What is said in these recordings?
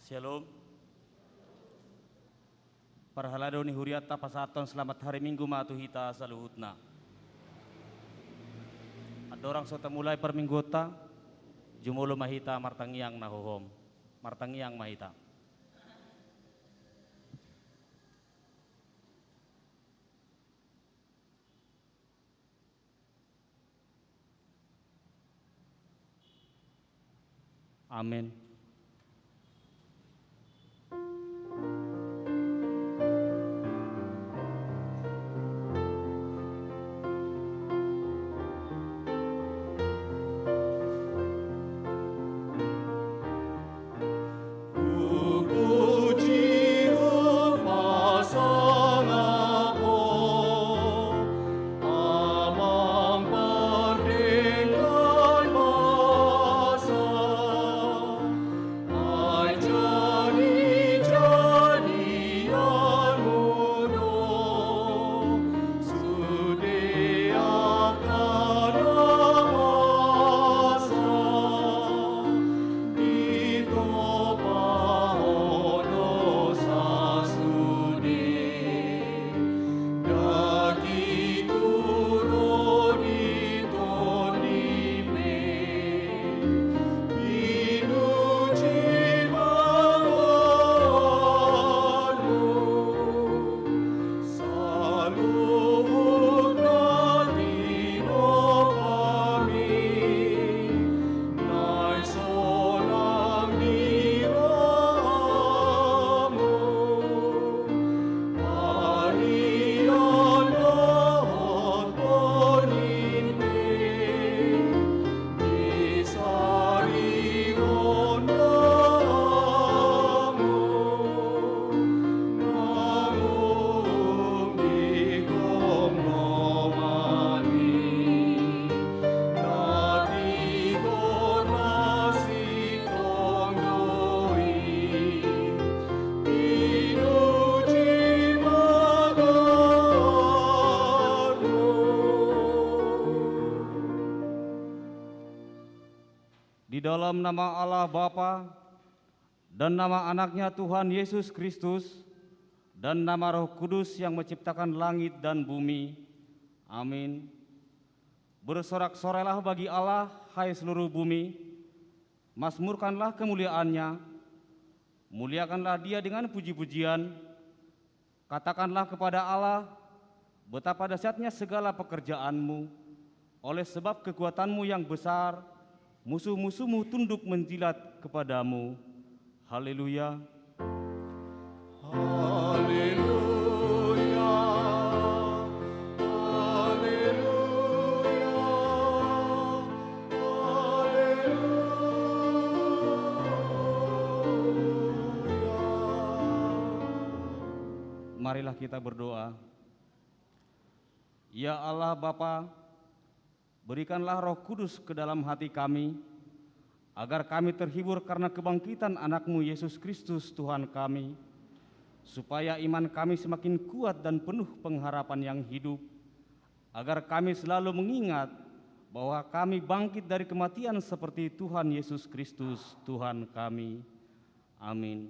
Shalom. Parhalado ni huriata pasaton selamat hari Minggu matuhita saluhutna. Adorang sota mulai perminggota jumulo mahita martangiang nahohom. Martangiang mahita. Amin. Di dalam nama Allah Bapa dan nama anaknya Tuhan Yesus Kristus dan nama Roh Kudus yang menciptakan langit dan bumi. Amin. Bersorak-sorailah bagi Allah, hai seluruh bumi. Mazmurkanlah kemuliaannya. Muliakanlah Dia dengan puji-pujian. Katakanlah kepada Allah, betapa dahsyatnya segala pekerjaanmu. Oleh sebab kekuatanmu yang besar, musuh-musuhmu tunduk menjilat kepadamu. Haleluya. Haleluya. Haleluya. Haleluya. Marilah kita berdoa. Ya Allah Bapa, berikanlah Roh Kudus ke dalam hati kami, agar kami terhibur karena kebangkitan anak-Mu Yesus Kristus Tuhan kami, supaya iman kami semakin kuat dan penuh pengharapan yang hidup, agar kami selalu mengingat bahwa kami bangkit dari kematian seperti Tuhan Yesus Kristus Tuhan kami. Amin.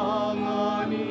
Sonangani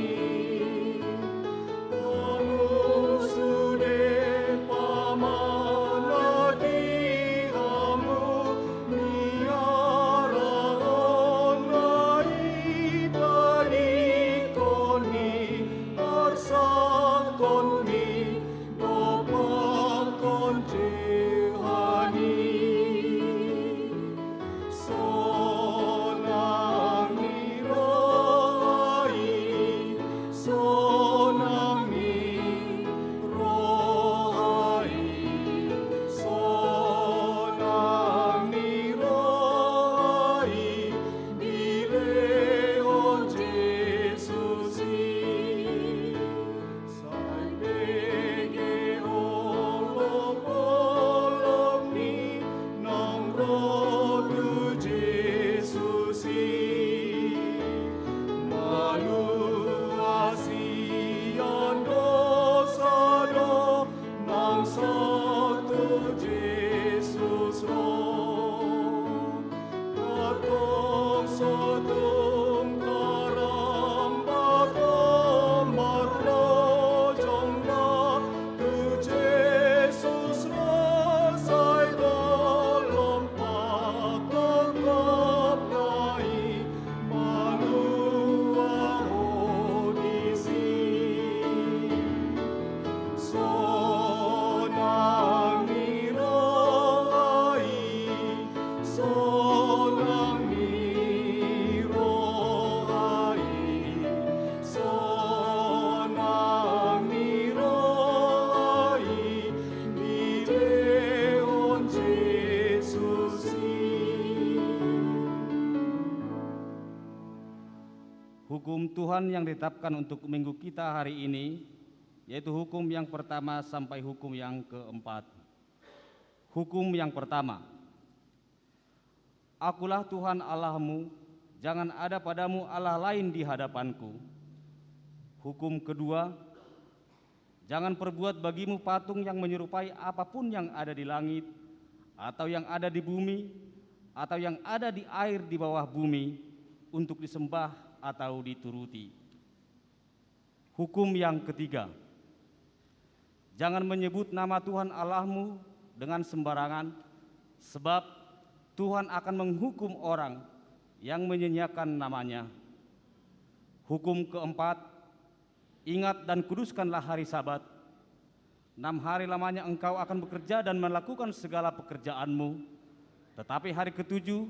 hukum Tuhan yang ditetapkan untuk minggu kita hari ini, yaitu hukum yang pertama sampai hukum yang keempat. Hukum yang pertama, Akulah Tuhan Allahmu, jangan ada padamu Allah lain di hadapanku. Hukum kedua, jangan perbuat bagimu patung yang menyerupai apapun yang ada di langit, atau yang ada di bumi, atau yang ada di air di bawah bumi, untuk disembah atau dituruti. Hukum yang ketiga, jangan menyebut nama Tuhan Allahmu dengan sembarangan, sebab Tuhan akan menghukum orang yang menyanyiakan namanya. Hukum keempat, ingat dan kuduskanlah hari Sabat. 6 hari lamanya engkau akan bekerja dan melakukan segala pekerjaanmu, tetapi hari ketujuh,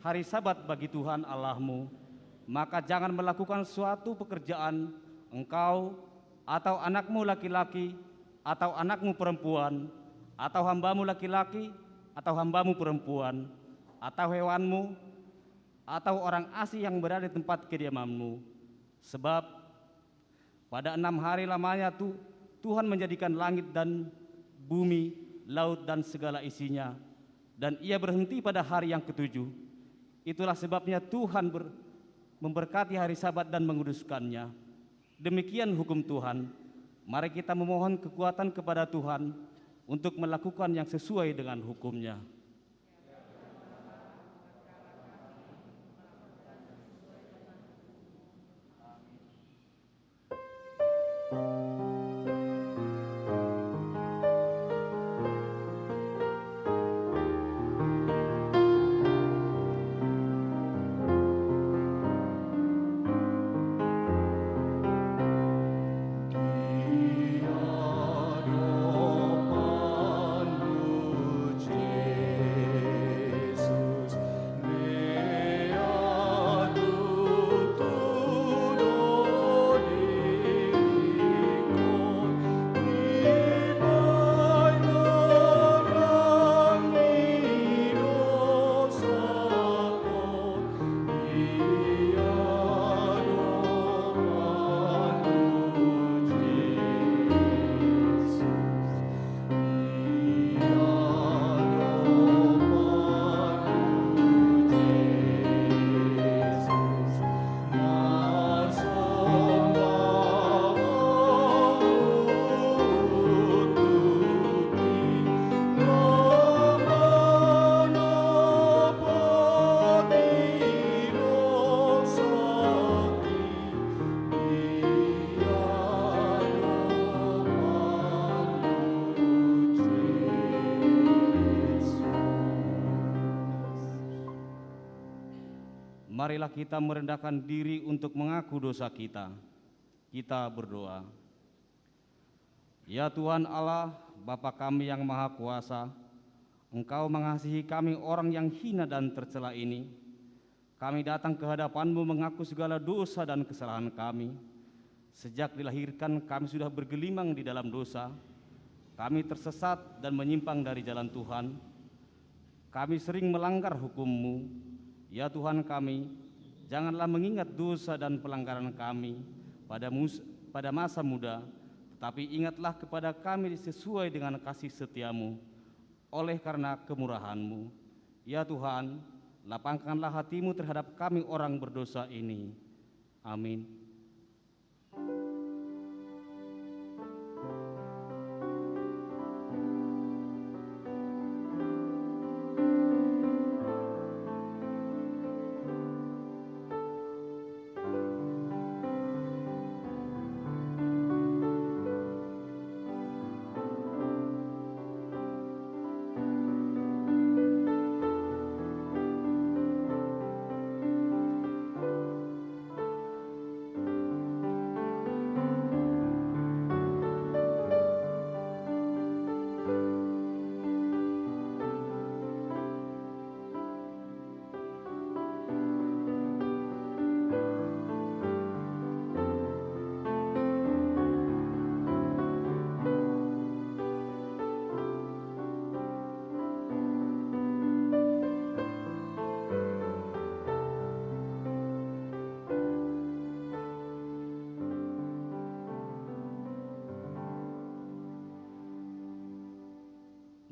hari Sabat bagi Tuhan Allahmu. Maka jangan melakukan suatu pekerjaan, engkau atau anakmu laki-laki, atau anakmu perempuan, atau hambamu laki-laki, atau hambamu perempuan, atau hewanmu, atau orang asing yang berada di tempat kediamanmu. Sebab pada 6 hari lamanya Tuhan menjadikan langit dan bumi, laut dan segala isinya, dan Ia berhenti pada hari yang ketujuh. Itulah sebabnya Tuhan memberkati hari Sabat dan menguduskannya. Demikian hukum Tuhan. Mari kita memohon kekuatan kepada Tuhan untuk melakukan yang sesuai dengan hukum-Nya. Marilah kita merendahkan diri untuk mengaku dosa kita. Kita berdoa. Ya Tuhan Allah, Bapa kami yang Maha Kuasa, Engkau mengasihi kami orang yang hina dan tercela ini. Kami datang ke hadapan-Mu mengaku segala dosa dan kesalahan kami. Sejak dilahirkan kami sudah bergelimang di dalam dosa. Kami tersesat dan menyimpang dari jalan Tuhan. Kami sering melanggar hukum-Mu. Ya Tuhan kami, janganlah mengingat dosa dan pelanggaran kami pada masa muda, tetapi ingatlah kepada kami sesuai dengan kasih setia-Mu, oleh karena kemurahan-Mu. Ya Tuhan, lapangkanlah hati-Mu terhadap kami orang berdosa ini. Amin.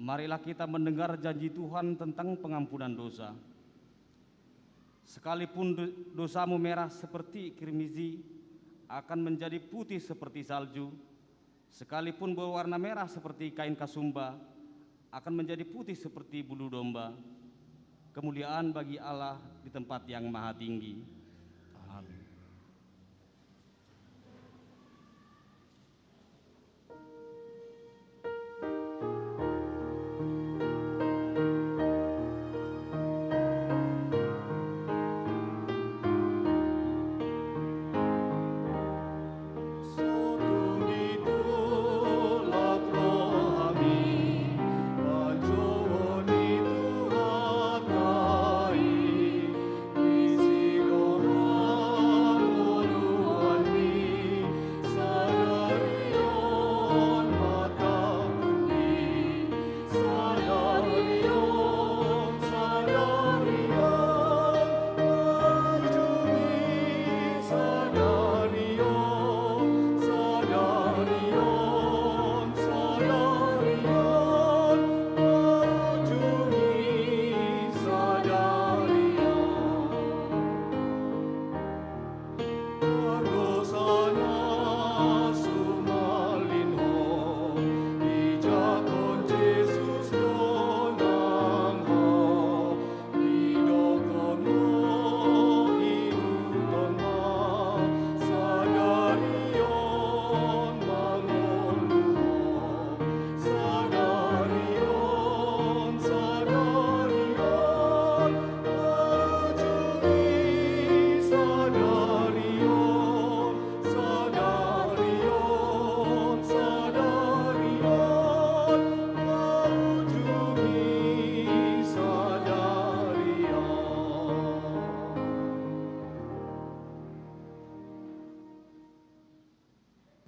Marilah kita mendengar janji Tuhan tentang pengampunan dosa. Sekalipun dosamu merah seperti kirmizi, akan menjadi putih seperti salju. Sekalipun berwarna merah seperti kain kasumba, akan menjadi putih seperti bulu domba. Kemuliaan bagi Allah di tempat yang maha tinggi. Amin.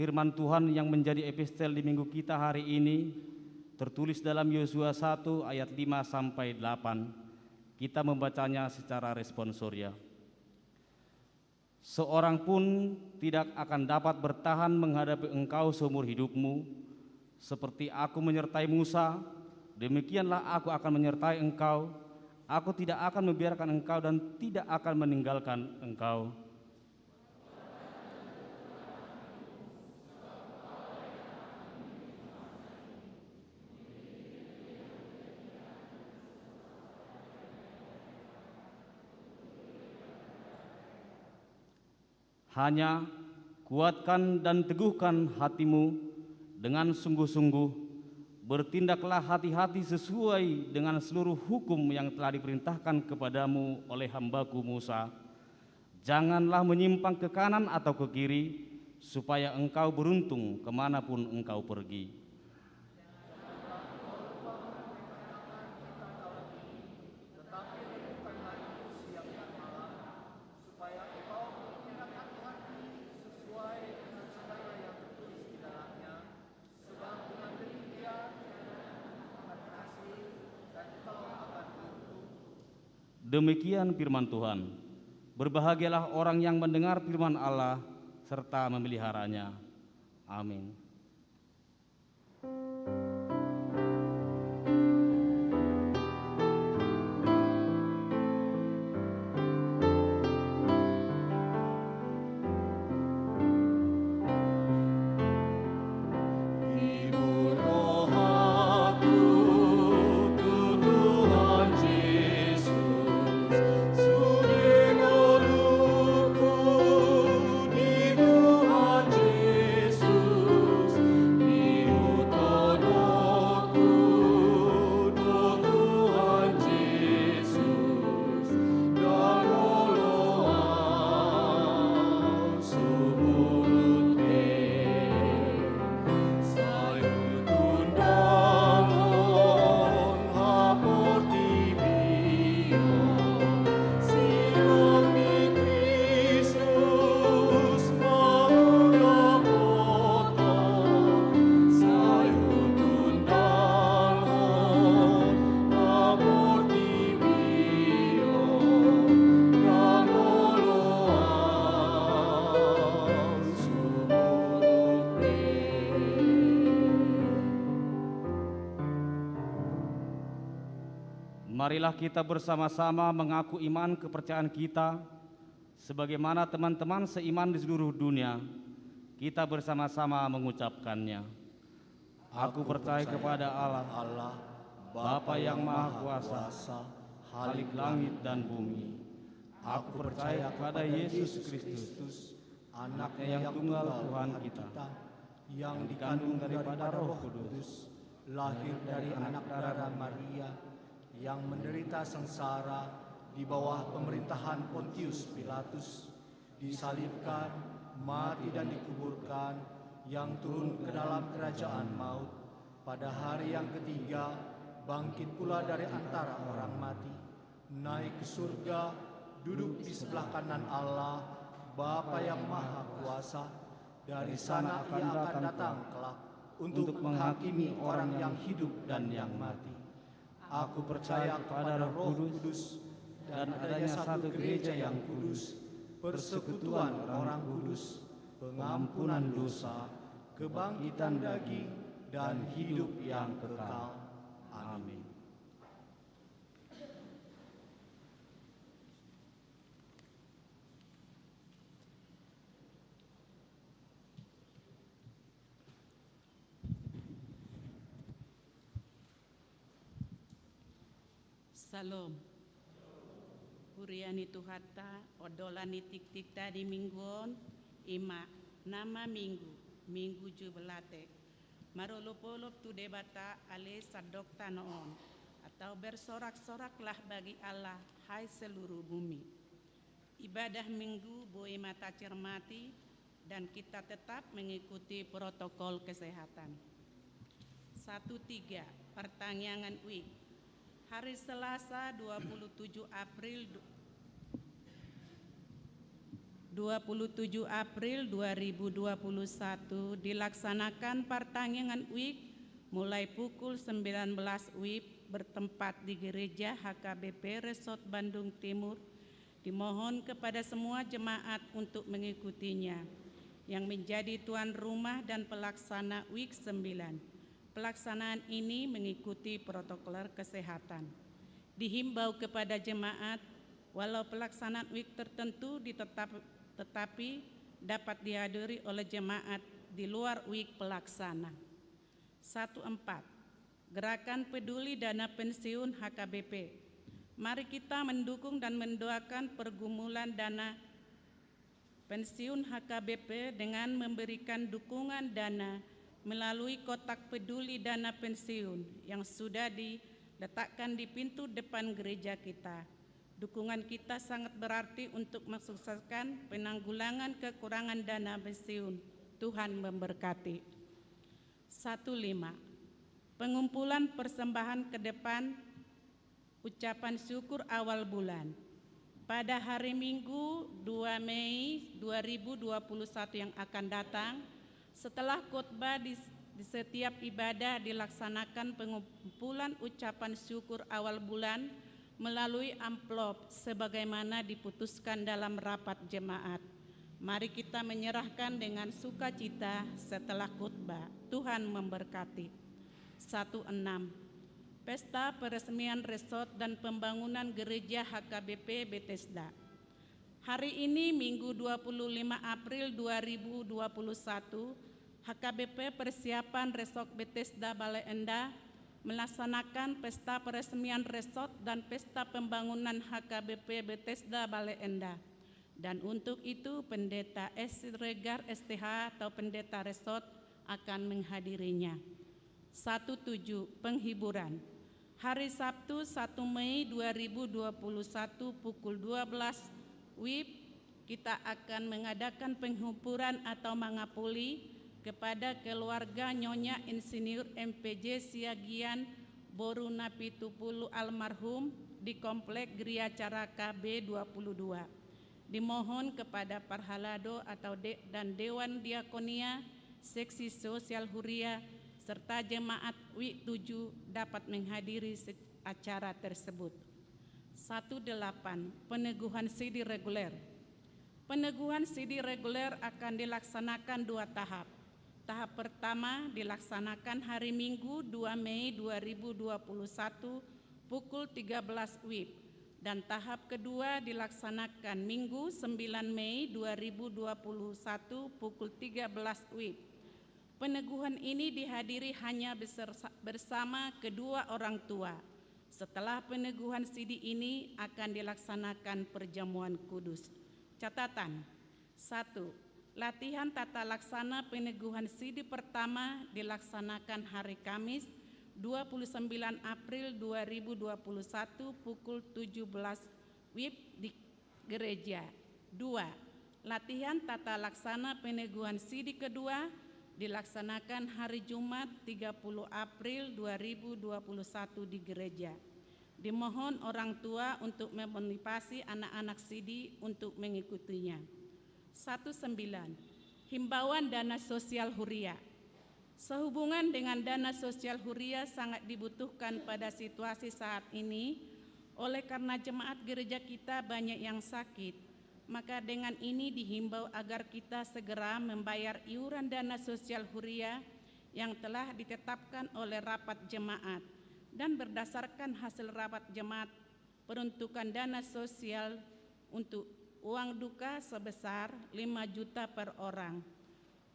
Firman Tuhan yang menjadi epistel di minggu kita hari ini tertulis dalam Yosua 1 ayat 5 sampai 8. Kita membacanya secara responsoria. Seorang pun tidak akan dapat bertahan menghadapi engkau seumur hidupmu. Seperti aku menyertai Musa, demikianlah aku akan menyertai engkau. Aku tidak akan membiarkan engkau dan tidak akan meninggalkan engkau. Hanya kuatkan dan teguhkan hatimu dengan sungguh-sungguh. Bertindaklah hati-hati sesuai dengan seluruh hukum yang telah diperintahkan kepadamu oleh hambaku Musa. Janganlah menyimpang ke kanan atau ke kiri, supaya engkau beruntung kemanapun engkau pergi. Demikian firman Tuhan. Berbahagialah orang yang mendengar firman Allah serta memeliharanya. Amin. Yesus marilah kita bersama-sama mengaku iman kepercayaan kita, sebagaimana teman-teman seiman di seluruh dunia, kita bersama-sama mengucapkannya. Aku percaya kepada Allah, Bapa yang Maha Kuasa, Khalik langit dan bumi. Aku percaya kepada Yesus Kristus, Anaknya yang tunggal Tuhan kita, yang dikandung daripada Roh Kudus, lahir dari anak darah Maria, yang menderita sengsara di bawah pemerintahan Pontius Pilatus, disalibkan, mati dan dikuburkan, yang turun ke dalam kerajaan maut, pada hari yang ketiga bangkit pula dari antara orang mati, naik ke surga, duduk di sebelah kanan Allah, Bapa yang Maha Kuasa. Dari sana Ia akan datang kelak untuk menghakimi orang yang hidup dan yang mati. Aku percaya kepada Roh Kudus dan adanya satu gereja yang kudus, persekutuan orang kudus, pengampunan dosa, kebangkitan daging, dan hidup yang kekal. Amin. Salam. Puriani Tuhata, odolani tik-tik tadi mingguon, ima nama minggu jubilate. Marolopolop tu debata ale sadokta noon, atau bersorak-soraklah bagi Allah, hai seluruh bumi. Ibadah minggu boleh mata cermati dan kita tetap mengikuti protokol kesehatan. 1.3 Pertanyaan week. Hari Selasa 27 April 2021 dilaksanakan pertanyaan week mulai pukul 19 WIB bertempat di Gereja HKBP Resort Bandung Timur. Dimohon kepada semua jemaat untuk mengikutinya yang menjadi tuan rumah dan pelaksana week 9. Pelaksanaan ini mengikuti protokol kesehatan. Dihimbau kepada jemaat, walau pelaksanaan week tertentu tetapi dapat dihadiri oleh jemaat di luar week pelaksana. 1.4 Gerakan Peduli Dana Pensiun HKBP. Mari kita mendukung dan mendoakan pergumulan dana pensiun HKBP dengan memberikan dukungan dana melalui kotak peduli dana pensiun yang sudah diletakkan di pintu depan gereja kita. Dukungan kita sangat berarti untuk mensukseskan penanggulangan kekurangan dana pensiun. Tuhan memberkati. 1.5 Pengumpulan persembahan ke depan ucapan syukur awal bulan. Pada hari Minggu 2 Mei 2021 yang akan datang, setelah khotbah di setiap ibadah dilaksanakan pengumpulan ucapan syukur awal bulan melalui amplop sebagaimana diputuskan dalam rapat jemaat. Mari kita menyerahkan dengan sukacita setelah khotbah. Tuhan memberkati. 1.6 Pesta peresmian resort dan pembangunan gereja HKBP Bethesda. Hari ini Minggu 25 April 2021, HKBP Persiapan Resort Bethesda Bale Endah melaksanakan pesta peresmian resort dan pesta pembangunan HKBP Bethesda Bale Endah. Dan untuk itu Pendeta S. Regar STH atau Pendeta Resort akan menghadirinya. 1.7 Penghiburan. Hari Sabtu 1 Mei 2021 pukul 12 WIB kita akan mengadakan penghiburan atau mangapuli kepada keluarga Nyonya Insinyur MPJ Siagian Boruna Pitupulu almarhum di Komplek Geria Caraka B22. Dimohon kepada Parhalado atau dan Dewan Diakonia Seksi Sosial Huria serta jemaat WIB 7 dapat menghadiri acara tersebut. 1.8 Peneguhan sidi reguler. Peneguhan sidi reguler akan dilaksanakan 2 tahap. Tahap pertama dilaksanakan hari Minggu 2 Mei 2021 pukul 13 WIB. Dan tahap kedua dilaksanakan Minggu 9 Mei 2021 pukul 13 WIB. Peneguhan ini dihadiri hanya bersama kedua orang tua. Setelah peneguhan sidi ini akan dilaksanakan perjamuan kudus. Catatan: 1. Latihan tata laksana peneguhan sidi pertama dilaksanakan hari Kamis 29 April 2021 pukul 17 WIB di gereja. 2. Latihan tata laksana peneguhan sidi kedua dilaksanakan hari Jumat 30 April 2021 di gereja. Dimohon orang tua untuk memotivasi anak-anak sidi untuk mengikutinya. 19. Himbauan dana sosial Huria. Sehubungan dengan dana sosial Huria sangat dibutuhkan pada situasi saat ini, oleh karena jemaat gereja kita banyak yang sakit, maka dengan ini dihimbau agar kita segera membayar iuran dana sosial Huria yang telah ditetapkan oleh rapat jemaat, dan berdasarkan hasil rapat jemaat peruntukan dana sosial untuk uang duka sebesar 5 juta per orang.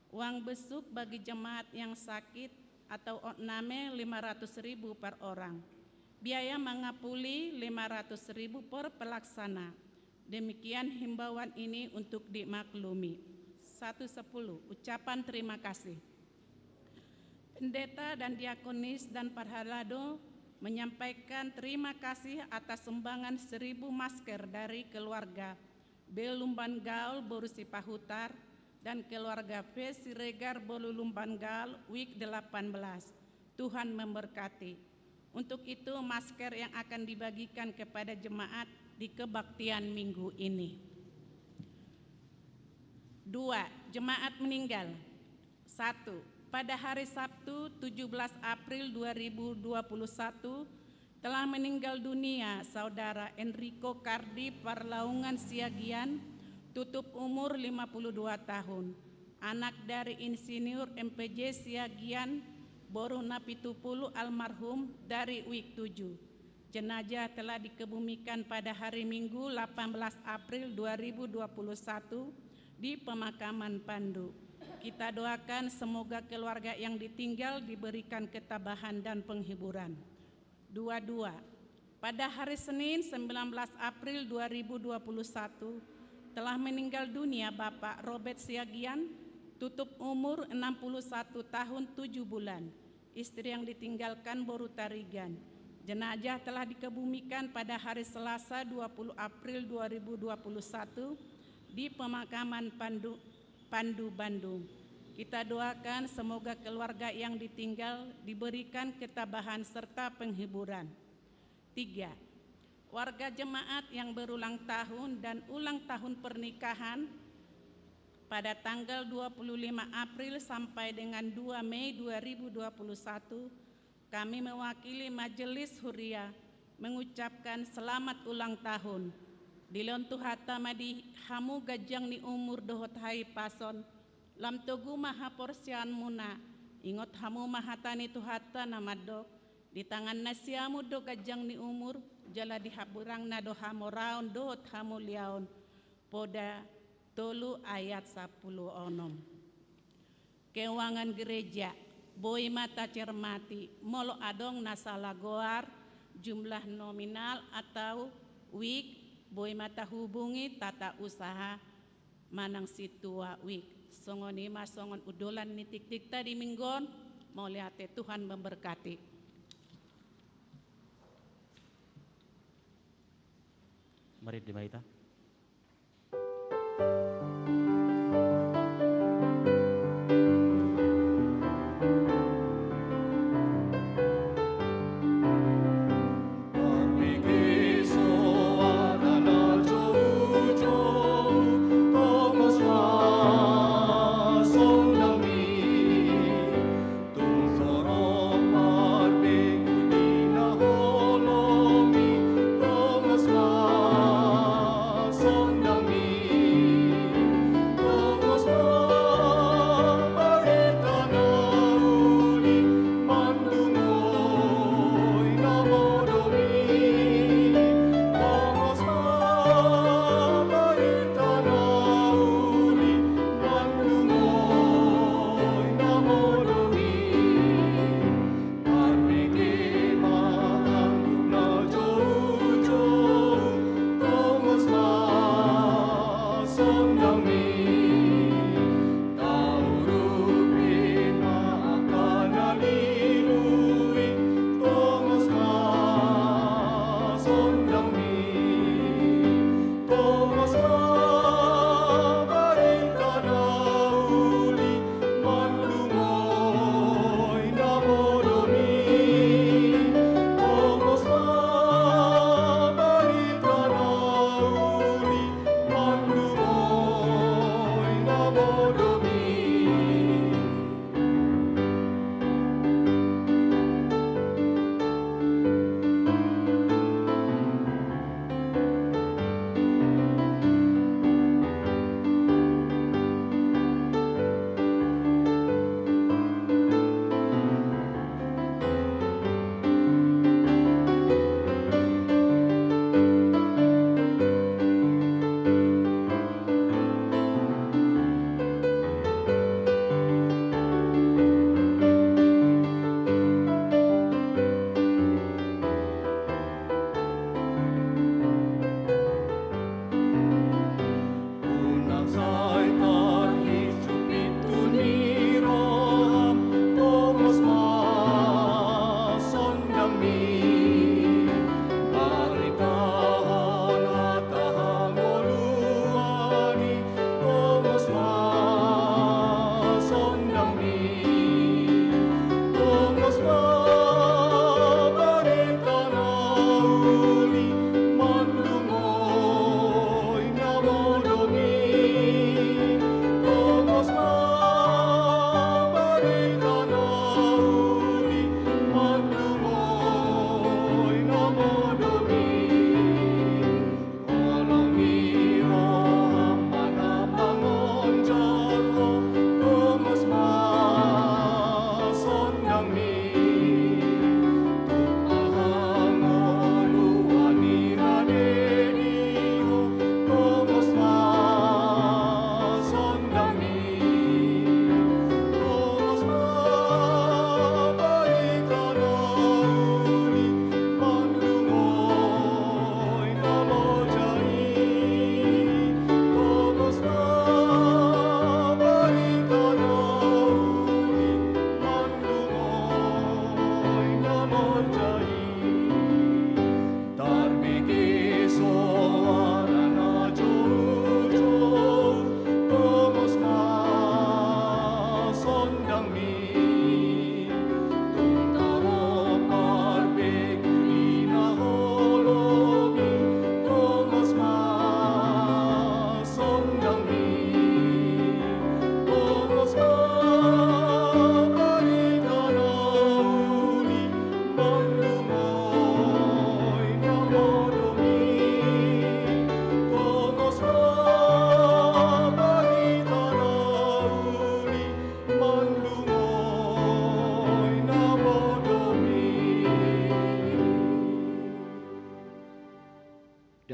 Uang besuk bagi jemaat yang sakit atau otname 500.000 per orang. Biaya mengapuli 500.000 per pelaksana. Demikian himbauan ini untuk dimaklumi. 110. Ucapan terima kasih. Pendeta dan diakonis dan parhalado menyampaikan terima kasih atas sumbangan 1.000 masker dari keluarga Belumban Gaul Borusi Pahutar dan keluarga V. Siregar Bolulumban Gaul WIK 18. Tuhan memberkati. Untuk itu masker yang akan dibagikan kepada jemaat di kebaktian minggu ini. 2. Jemaat meninggal. 1. Pada hari Sabtu 17 April 2021 telah meninggal dunia Saudara Enrico Cardi Parlaungan Siagian, tutup umur 52 tahun, anak dari Insinyur MPJ Siagian Boru Napitupulu almarhum dari WIK 7. Jenazah telah dikebumikan pada hari Minggu 18 April 2021 di pemakaman Pandu. Kita doakan semoga keluarga yang ditinggal diberikan ketabahan dan penghiburan. 22. Pada hari Senin 19 April 2021 telah meninggal dunia Bapak Robert Siagian, tutup umur 61 tahun 7 bulan, istri yang ditinggalkan Boru Tarigan. Jenazah telah dikebumikan pada hari Selasa 20 April 2021 di pemakaman Pandu, Bandung. Kita doakan semoga keluarga yang ditinggal diberikan ketabahan serta penghiburan. 3. Warga jemaat yang berulang tahun dan ulang tahun pernikahan pada tanggal 25 April sampai dengan 2 Mei 2021, kami mewakili Majelis Huria mengucapkan selamat ulang tahun. Dilon tuhata madi hamu gajang ni umur dohot hai pason, lam togu maha porsian muna, ingot hamu mahatani tuhata namadok, di tangan nasiamu do gajang ni umur, jala dihaburang na do hamoraon dohot hamu liaon, poda tolu ayat 10 onom. Keuangan gereja, boi mata cermati, molo adong nasala goar, jumlah nominal atau WIK, boi mata hubungi tata usaha manang situa WIK. Songon ima songon udolan nitik-tik tadi minggon, mau lihat Tuhan memberkati. Mari dimaita.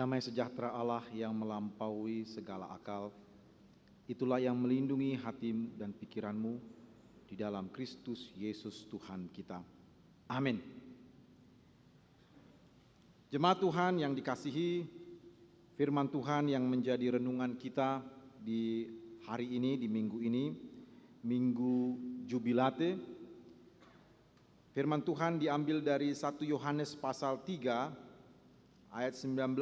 Damai sejahtera Allah yang melampaui segala akal, itulah yang melindungi hatimu dan pikiranmu di dalam Kristus Yesus Tuhan kita. Amin. Jemaat Tuhan yang dikasihi, firman Tuhan yang menjadi renungan kita di hari ini, di minggu ini, Minggu Jubilate. Firman Tuhan diambil dari 1 Yohanes pasal 3 ayat 19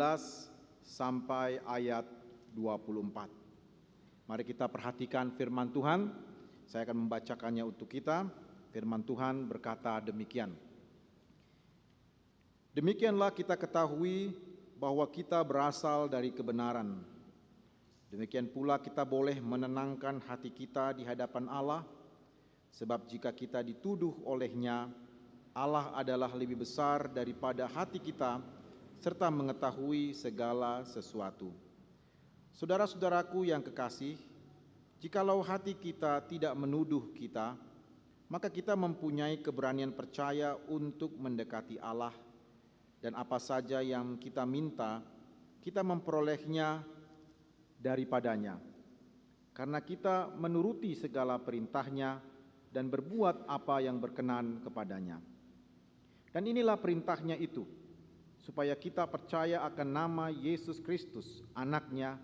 sampai ayat 24. Mari kita perhatikan firman Tuhan. Saya akan membacakannya untuk kita. Firman Tuhan berkata demikian. Demikianlah kita ketahui bahwa kita berasal dari kebenaran. Demikian pula kita boleh menenangkan hati kita di hadapan Allah, sebab jika kita dituduh olehnya, Allah adalah lebih besar daripada hati kita, serta mengetahui segala sesuatu. Saudara-saudaraku yang kekasih, jikalau hati kita tidak menuduh kita, maka kita mempunyai keberanian percaya untuk mendekati Allah, dan apa saja yang kita minta, kita memperolehnya daripadanya. Karena kita menuruti segala perintahnya dan berbuat apa yang berkenan kepadanya. Dan inilah perintahnya itu, supaya kita percaya akan nama Yesus Kristus, Anaknya,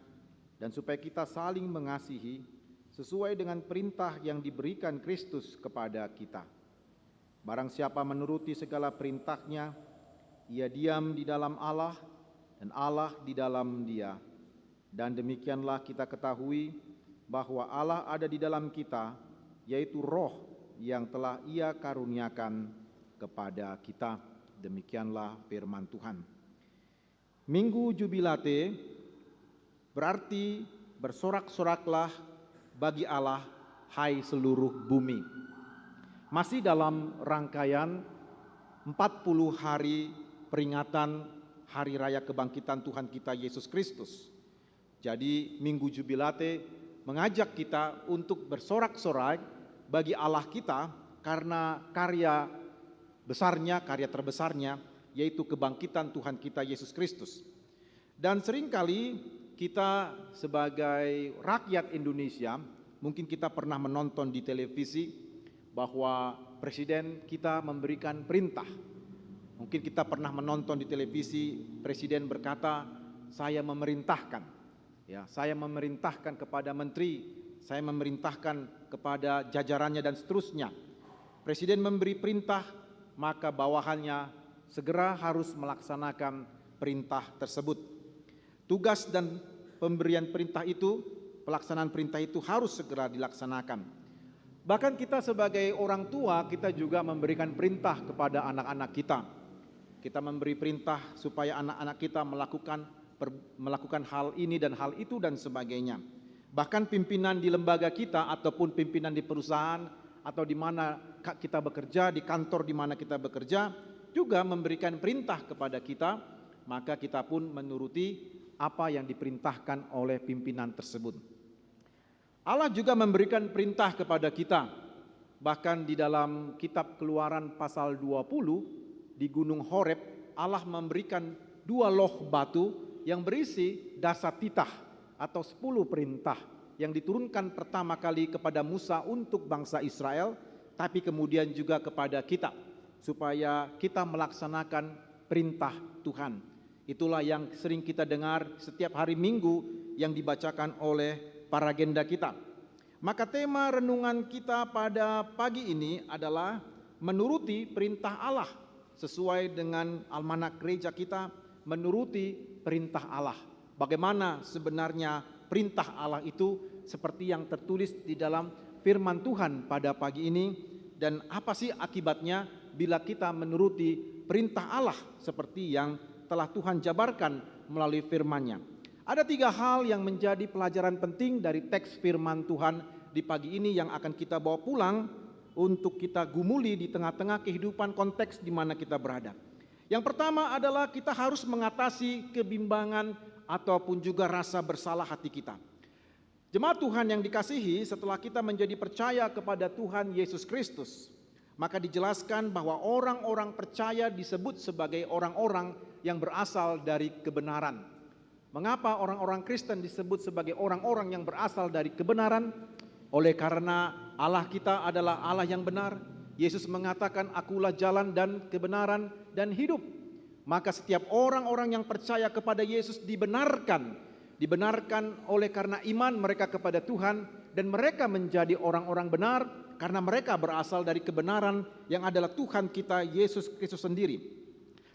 dan supaya kita saling mengasihi sesuai dengan perintah yang diberikan Kristus kepada kita. Barang siapa menuruti segala perintahnya, ia diam di dalam Allah dan Allah di dalam dia. Dan demikianlah kita ketahui bahwa Allah ada di dalam kita, yaitu Roh yang telah Ia karuniakan kepada kita. Demikianlah firman Tuhan. Minggu Jubilate berarti bersorak-soraklah bagi Allah, hai seluruh bumi. Masih dalam rangkaian 40 hari peringatan Hari Raya Kebangkitan Tuhan kita Yesus Kristus. Jadi Minggu Jubilate mengajak kita untuk bersorak-sorai bagi Allah kita karena karya besarnya, karya terbesarnya, yaitu kebangkitan Tuhan kita Yesus Kristus. Dan seringkali kita sebagai rakyat Indonesia, mungkin kita pernah menonton di televisi bahwa presiden kita memberikan perintah. Mungkin kita pernah menonton di televisi presiden berkata, saya memerintahkan. Ya, saya memerintahkan kepada menteri, saya memerintahkan kepada jajarannya dan seterusnya. Presiden memberi perintah, maka bawahannya segera harus melaksanakan perintah tersebut. Tugas dan pemberian perintah itu, pelaksanaan perintah itu harus segera dilaksanakan. Bahkan kita sebagai orang tua, kita juga memberikan perintah kepada anak-anak kita. Kita memberi perintah supaya anak-anak kita melakukan hal ini dan hal itu dan sebagainya. Bahkan pimpinan di lembaga kita ataupun pimpinan di perusahaan atau di mana kita bekerja, di kantor di mana kita bekerja, juga memberikan perintah kepada kita, maka kita pun menuruti apa yang diperintahkan oleh pimpinan tersebut. Allah juga memberikan perintah kepada kita. Bahkan di dalam kitab Keluaran pasal 20 di Gunung Horeb, Allah memberikan 2 loh batu yang berisi dasatitah atau 10 perintah yang diturunkan pertama kali kepada Musa untuk bangsa Israel, tapi kemudian juga kepada kita supaya kita melaksanakan perintah Tuhan. Itulah yang sering kita dengar setiap hari Minggu yang dibacakan oleh para agenda kita. Maka tema renungan kita pada pagi ini adalah menuruti perintah Allah sesuai dengan almanak gereja kita, menuruti perintah Allah. Bagaimana sebenarnya perintah Allah itu seperti yang tertulis di dalam firman Tuhan pada pagi ini, dan apa sih akibatnya bila kita menuruti perintah Allah seperti yang telah Tuhan jabarkan melalui firman-Nya. Ada 3 hal yang menjadi pelajaran penting dari teks firman Tuhan di pagi ini yang akan kita bawa pulang untuk kita gumuli di tengah-tengah kehidupan konteks di mana kita berada. Yang pertama adalah kita harus mengatasi kebimbangan ataupun juga rasa bersalah hati kita. Jemaat Tuhan yang dikasihi, setelah kita menjadi percaya kepada Tuhan Yesus Kristus, maka dijelaskan bahwa orang-orang percaya disebut sebagai orang-orang yang berasal dari kebenaran. Mengapa orang-orang Kristen disebut sebagai orang-orang yang berasal dari kebenaran? Oleh karena Allah kita adalah Allah yang benar. Yesus mengatakan, akulah jalan dan kebenaran dan hidup. Maka setiap orang-orang yang percaya kepada Yesus dibenarkan oleh karena iman mereka kepada Tuhan, dan mereka menjadi orang-orang benar karena mereka berasal dari kebenaran yang adalah Tuhan kita Yesus Kristus sendiri.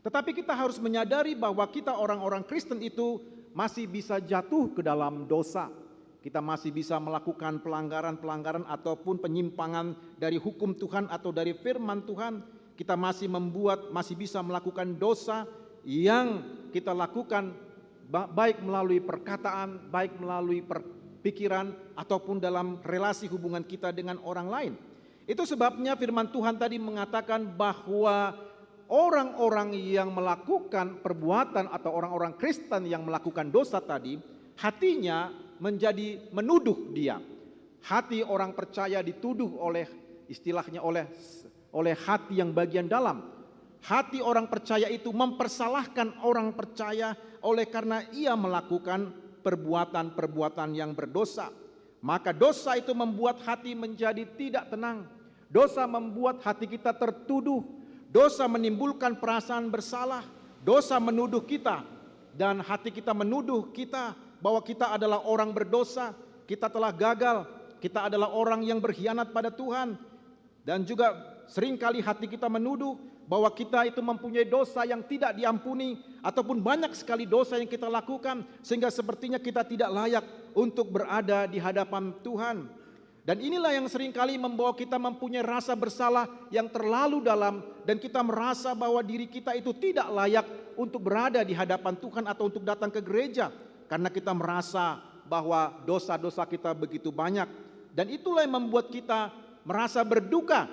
Tetapi kita harus menyadari bahwa kita orang-orang Kristen itu masih bisa jatuh ke dalam dosa. Kita masih bisa melakukan pelanggaran-pelanggaran ataupun penyimpangan dari hukum Tuhan atau dari firman Tuhan. Kita masih bisa melakukan dosa yang kita lakukan baik melalui perkataan, baik melalui pikiran ataupun dalam relasi hubungan kita dengan orang lain. Itu sebabnya firman Tuhan tadi mengatakan bahwa orang-orang yang melakukan perbuatan atau orang-orang Kristen yang melakukan dosa tadi, hatinya menjadi menuduh dia. Hati orang percaya dituduh oleh istilahnya oleh hati yang bagian dalam. Hati orang percaya itu mempersalahkan orang percaya oleh karena ia melakukan perbuatan-perbuatan yang berdosa. Maka dosa itu membuat hati menjadi tidak tenang. Dosa membuat hati kita tertuduh. Dosa menimbulkan perasaan bersalah, dosa menuduh kita, dan hati kita menuduh kita, bahwa kita adalah orang berdosa, kita telah gagal, kita adalah orang yang berkhianat pada Tuhan. Dan juga seringkali hati kita menuduh bahwa kita itu mempunyai dosa yang tidak diampuni, ataupun banyak sekali dosa yang kita lakukan sehingga sepertinya kita tidak layak untuk berada di hadapan Tuhan. Dan inilah yang seringkali membawa kita mempunyai rasa bersalah yang terlalu dalam, dan kita merasa bahwa diri kita itu tidak layak untuk berada di hadapan Tuhan atau untuk datang ke gereja, karena kita merasa bahwa dosa-dosa kita begitu banyak. Dan itulah yang membuat kita merasa berduka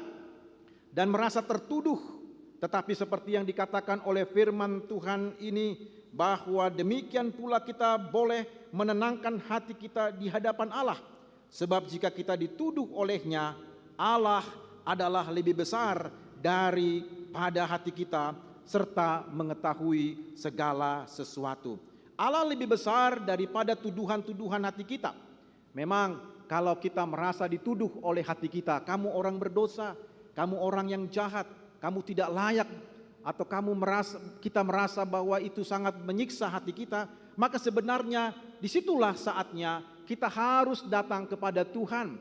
dan merasa tertuduh. Tetapi seperti yang dikatakan oleh firman Tuhan ini, bahwa demikian pula kita boleh menenangkan hati kita di hadapan Allah. Sebab jika kita dituduh olehnya, Allah adalah lebih besar daripada hati kita, serta mengetahui segala sesuatu. Allah lebih besar daripada tuduhan-tuduhan hati kita. Memang kalau kita merasa dituduh oleh hati kita, kamu orang berdosa, kamu orang yang jahat, kamu tidak layak, atau kita merasa bahwa itu sangat menyiksa hati kita, maka sebenarnya disitulah saatnya kita harus datang kepada Tuhan.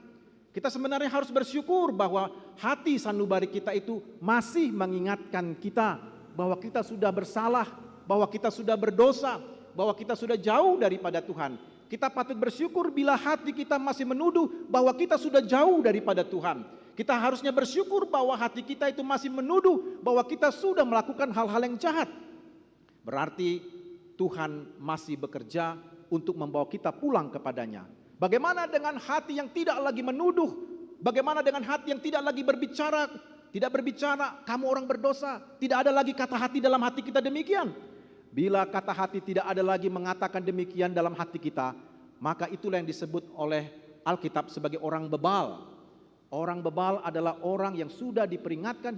Kita sebenarnya harus bersyukur bahwa hati sanubari kita itu masih mengingatkan kita bahwa kita sudah bersalah, bahwa kita sudah berdosa, bahwa kita sudah jauh daripada Tuhan. Kita patut bersyukur bila hati kita masih menuduh bahwa kita sudah jauh daripada Tuhan. Kita harusnya bersyukur bahwa hati kita itu masih menuduh bahwa kita sudah melakukan hal-hal yang jahat. Berarti Tuhan masih bekerja untuk membawa kita pulang kepadanya. Bagaimana dengan hati yang tidak lagi menuduh? Bagaimana dengan hati yang tidak lagi berbicara? Tidak berbicara, kamu orang berdosa. Tidak ada lagi kata hati dalam hati kita demikian. Bila kata hati tidak ada lagi mengatakan demikian dalam hati kita, maka itulah yang disebut oleh Alkitab sebagai orang bebal. Orang bebal adalah orang yang sudah diperingatkan,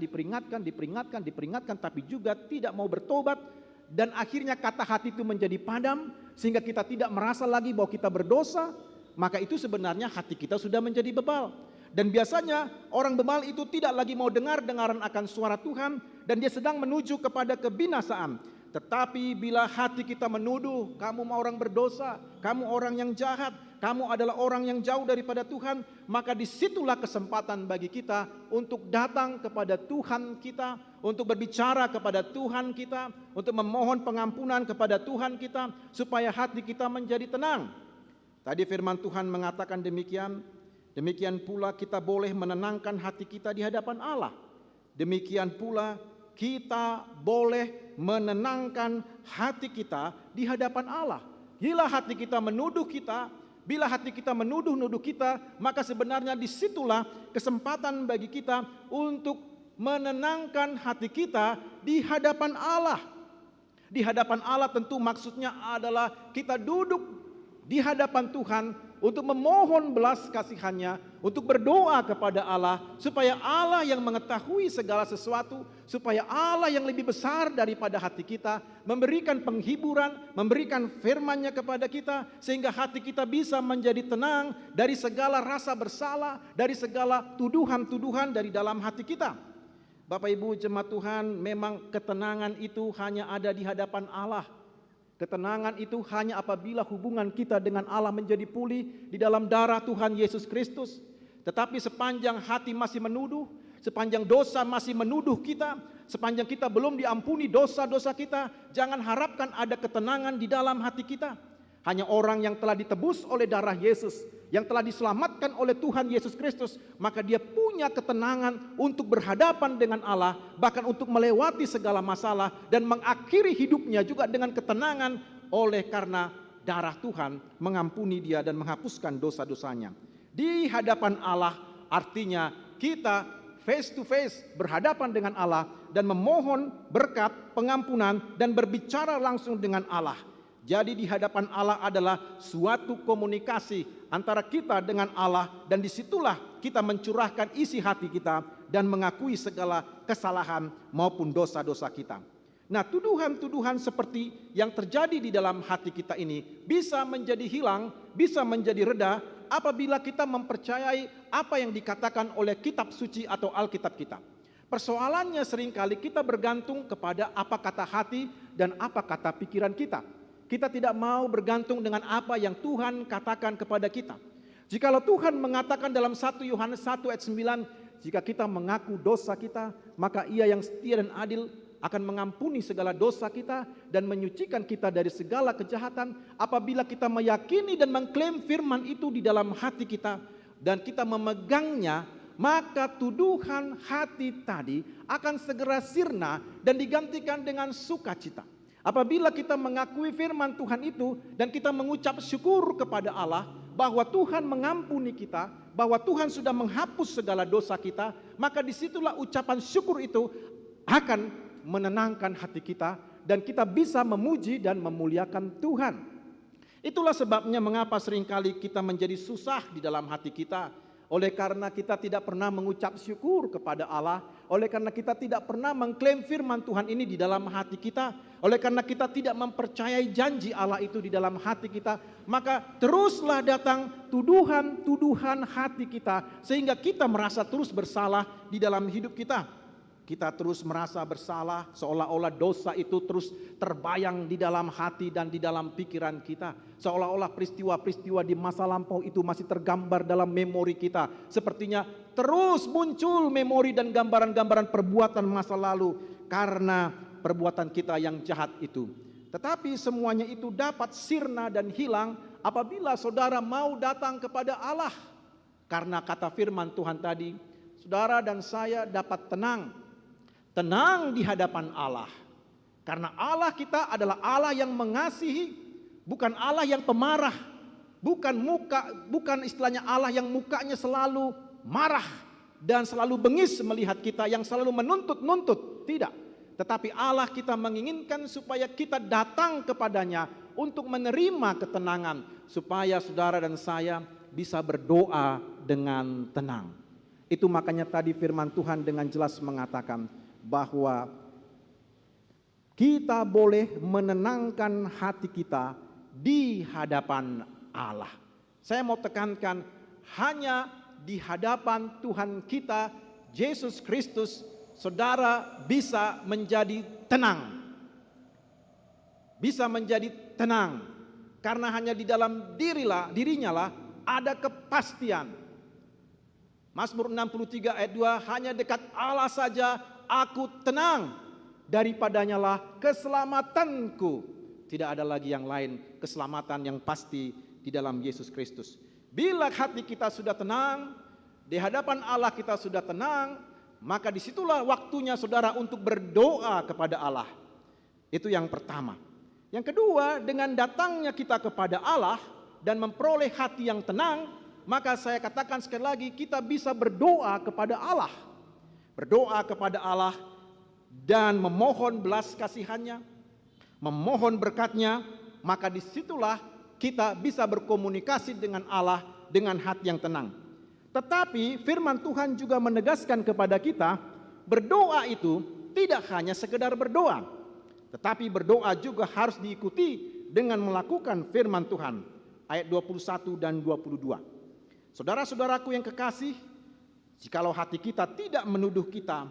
tapi juga tidak mau bertobat. Dan akhirnya kata hati itu menjadi padam, sehingga kita tidak merasa lagi bahwa kita berdosa. Maka itu sebenarnya hati kita sudah menjadi bebal. Dan biasanya orang bebal itu tidak lagi mau dengar-dengaran akan suara Tuhan, dan dia sedang menuju kepada kebinasaan. Tetapi bila hati kita menuduh, kamu orang berdosa, kamu orang yang jahat, kamu adalah orang yang jauh daripada Tuhan, maka disitulah kesempatan bagi kita untuk datang kepada Tuhan kita, untuk berbicara kepada Tuhan kita, untuk memohon pengampunan kepada Tuhan kita, supaya hati kita menjadi tenang. Tadi firman Tuhan mengatakan demikian, demikian pula kita boleh menenangkan hati kita di hadapan Allah. Demikian pula kita boleh menenangkan hati kita di hadapan Allah. Bila hati kita menuduh kita, bila hati kita menuduh-nuduh kita, maka sebenarnya disitulah kesempatan bagi kita untuk menenangkan hati kita di hadapan Allah. Di hadapan Allah tentu maksudnya adalah kita duduk di hadapan Tuhan untuk memohon belas kasihannya, untuk berdoa kepada Allah, supaya Allah yang mengetahui segala sesuatu, supaya Allah yang lebih besar daripada hati kita, memberikan penghiburan, memberikan firman-Nya kepada kita, sehingga hati kita bisa menjadi tenang dari segala rasa bersalah, dari segala tuduhan-tuduhan dari dalam hati kita. Bapak Ibu jemaat Tuhan, memang ketenangan itu hanya ada di hadapan Allah. Ketenangan itu hanya apabila hubungan kita dengan Allah menjadi pulih di dalam darah Tuhan Yesus Kristus. Tetapi sepanjang hati masih menuduh, sepanjang dosa masih menuduh kita, sepanjang kita belum diampuni dosa-dosa kita, jangan harapkan ada ketenangan di dalam hati kita. Hanya orang yang telah ditebus oleh darah Yesus, yang telah diselamatkan oleh Tuhan Yesus Kristus, maka dia punya ketenangan untuk berhadapan dengan Allah, bahkan untuk melewati segala masalah dan mengakhiri hidupnya juga dengan ketenangan oleh karena darah Tuhan mengampuni dia dan menghapuskan dosa-dosanya. Di hadapan Allah artinya kita face to face berhadapan dengan Allah dan memohon berkat, pengampunan dan berbicara langsung dengan Allah. Jadi di hadapan Allah adalah suatu komunikasi antara kita dengan Allah, dan disitulah kita mencurahkan isi hati kita dan mengakui segala kesalahan maupun dosa-dosa kita. Nah, tuduhan-tuduhan seperti yang terjadi di dalam hati kita ini bisa menjadi hilang, bisa menjadi reda apabila kita mempercayai apa yang dikatakan oleh kitab suci atau Alkitab kita. Persoalannya seringkali kita bergantung kepada apa kata hati dan apa kata pikiran kita. Kita tidak mau bergantung dengan apa yang Tuhan katakan kepada kita. Jikalau Tuhan mengatakan dalam 1 Yohanes 1 ayat 9, jika kita mengaku dosa kita, maka Ia yang setia dan adil akan mengampuni segala dosa kita dan menyucikan kita dari segala kejahatan. Apabila kita meyakini dan mengklaim firman itu di dalam hati kita dan kita memegangnya, maka tuduhan hati tadi akan segera sirna dan digantikan dengan sukacita. Apabila kita mengakui firman Tuhan itu dan kita mengucap syukur kepada Allah bahwa Tuhan mengampuni kita, bahwa Tuhan sudah menghapus segala dosa kita, maka disitulah ucapan syukur itu akan menenangkan hati kita dan kita bisa memuji dan memuliakan Tuhan. Itulah sebabnya mengapa seringkali kita menjadi susah di dalam hati kita. Oleh karena kita tidak pernah mengucap syukur kepada Allah, oleh karena kita tidak pernah mengklaim firman Tuhan ini di dalam hati kita, oleh karena kita tidak mempercayai janji Allah itu di dalam hati kita, maka teruslah datang tuduhan-tuduhan hati kita sehingga kita merasa terus bersalah di dalam hidup kita. Kita terus merasa bersalah, seolah-olah dosa itu terus terbayang di dalam hati dan di dalam pikiran kita. Seolah-olah peristiwa-peristiwa di masa lampau itu masih tergambar dalam memori kita. Sepertinya terus muncul memori dan gambaran-gambaran perbuatan masa lalu karena perbuatan kita yang jahat itu. Tetapi semuanya itu dapat sirna dan hilang apabila saudara mau datang kepada Allah. Karena kata firman Tuhan tadi, saudara dan saya dapat tenang di hadapan Allah. Karena Allah kita adalah Allah yang mengasihi, bukan Allah yang pemarah, bukan istilahnya Allah yang mukanya selalu marah dan selalu bengis melihat kita, yang selalu menuntut-nuntut, tidak. Tetapi Allah kita menginginkan supaya kita datang kepadanya untuk menerima ketenangan, supaya saudara dan saya bisa berdoa dengan tenang. Itu makanya tadi firman Tuhan dengan jelas mengatakan bahwa kita boleh menenangkan hati kita di hadapan Allah. Saya mau tekankan, hanya di hadapan Tuhan kita Yesus Kristus saudara bisa menjadi tenang. Bisa menjadi tenang karena hanya di dalam dirinya lah ada kepastian. Mazmur 63 ayat 2, hanya dekat Allah saja aku tenang, daripadanya lah keselamatanku. Tidak ada lagi yang lain, keselamatan yang pasti di dalam Yesus Kristus. Bila hati kita sudah tenang, di hadapan Allah kita sudah tenang, maka disitulah waktunya saudara untuk berdoa kepada Allah. Itu yang pertama. Yang kedua, dengan datangnya kita kepada Allah dan memperoleh hati yang tenang, maka saya katakan sekali lagi, kita bisa berdoa kepada Allah. Berdoa kepada Allah dan memohon belas kasihannya, memohon berkatnya, maka disitulah kita bisa berkomunikasi dengan Allah dengan hati yang tenang. Tetapi firman Tuhan juga menegaskan kepada kita, berdoa itu tidak hanya sekedar berdoa, tetapi berdoa juga harus diikuti dengan melakukan firman Tuhan. Ayat 21 dan 22. Saudara-saudaraku yang kekasih, jikalau hati kita tidak menuduh kita,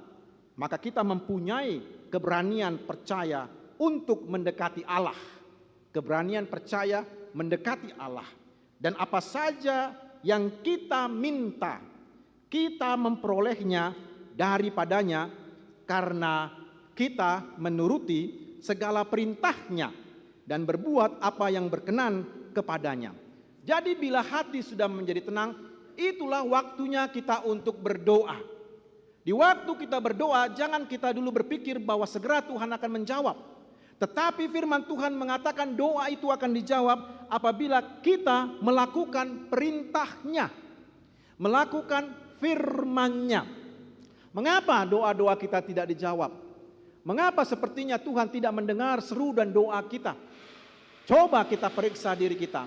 maka kita mempunyai keberanian percaya untuk mendekati Allah. Keberanian percaya mendekati Allah. Dan apa saja yang kita minta, kita memperolehnya daripadanya karena kita menuruti segala perintahnya dan berbuat apa yang berkenan kepadanya. Jadi bila hati sudah menjadi tenang, itulah waktunya kita untuk berdoa. Di waktu kita berdoa, jangan kita dulu berpikir bahwa segera Tuhan akan menjawab. Tetapi firman Tuhan mengatakan doa itu akan dijawab apabila kita melakukan perintahnya, melakukan firman-Nya. Mengapa doa-doa kita tidak dijawab? Mengapa sepertinya Tuhan tidak mendengar seru dan doa kita? Coba kita periksa diri kita.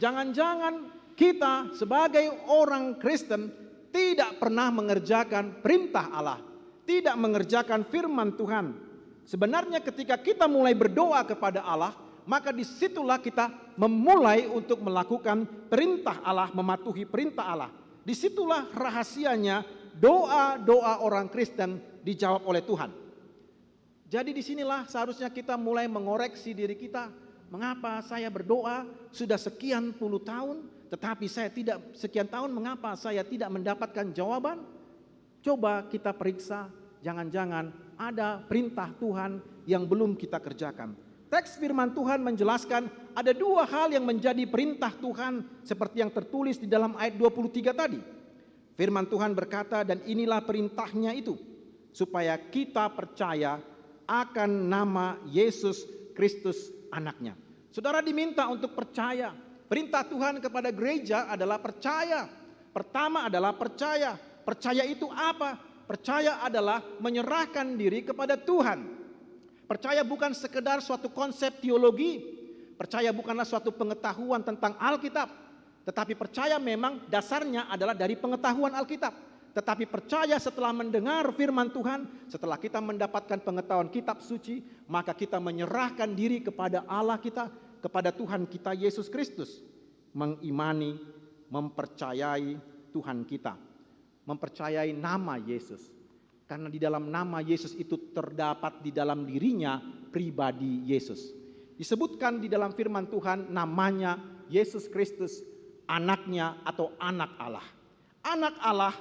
Jangan-jangan kita sebagai orang Kristen tidak pernah mengerjakan perintah Allah, tidak mengerjakan firman Tuhan. Sebenarnya ketika kita mulai berdoa kepada Allah, maka disitulah kita memulai untuk melakukan perintah Allah, mematuhi perintah Allah. Disitulah rahasianya doa-doa orang Kristen dijawab oleh Tuhan. Jadi disinilah seharusnya kita mulai mengoreksi diri kita. Mengapa saya berdoa sudah sekian puluh tahun, tetapi saya tidak sekian tahun, mengapa saya tidak mendapatkan jawaban? Coba kita periksa, jangan-jangan ada perintah Tuhan yang belum kita kerjakan. Teks firman Tuhan menjelaskan ada dua hal yang menjadi perintah Tuhan seperti yang tertulis di dalam ayat 23 tadi. Firman Tuhan berkata, dan inilah perintahnya itu, supaya kita percaya akan nama Yesus Kristus anaknya. Saudara diminta untuk percaya. Perintah Tuhan kepada gereja adalah percaya. Pertama adalah percaya. Percaya itu apa? Percaya adalah menyerahkan diri kepada Tuhan. Percaya bukan sekedar suatu konsep teologi. Percaya bukanlah suatu pengetahuan tentang Alkitab. Tetapi percaya memang dasarnya adalah dari pengetahuan Alkitab. Tetapi percaya setelah mendengar firman Tuhan, setelah kita mendapatkan pengetahuan kitab suci, maka kita menyerahkan diri kepada Allah kita, kepada Tuhan kita Yesus Kristus. Mengimani, mempercayai Tuhan kita. Mempercayai nama Yesus. Karena di dalam nama Yesus itu terdapat di dalam dirinya pribadi Yesus. Disebutkan di dalam firman Tuhan namanya Yesus Kristus, anaknya atau anak Allah. Anak Allah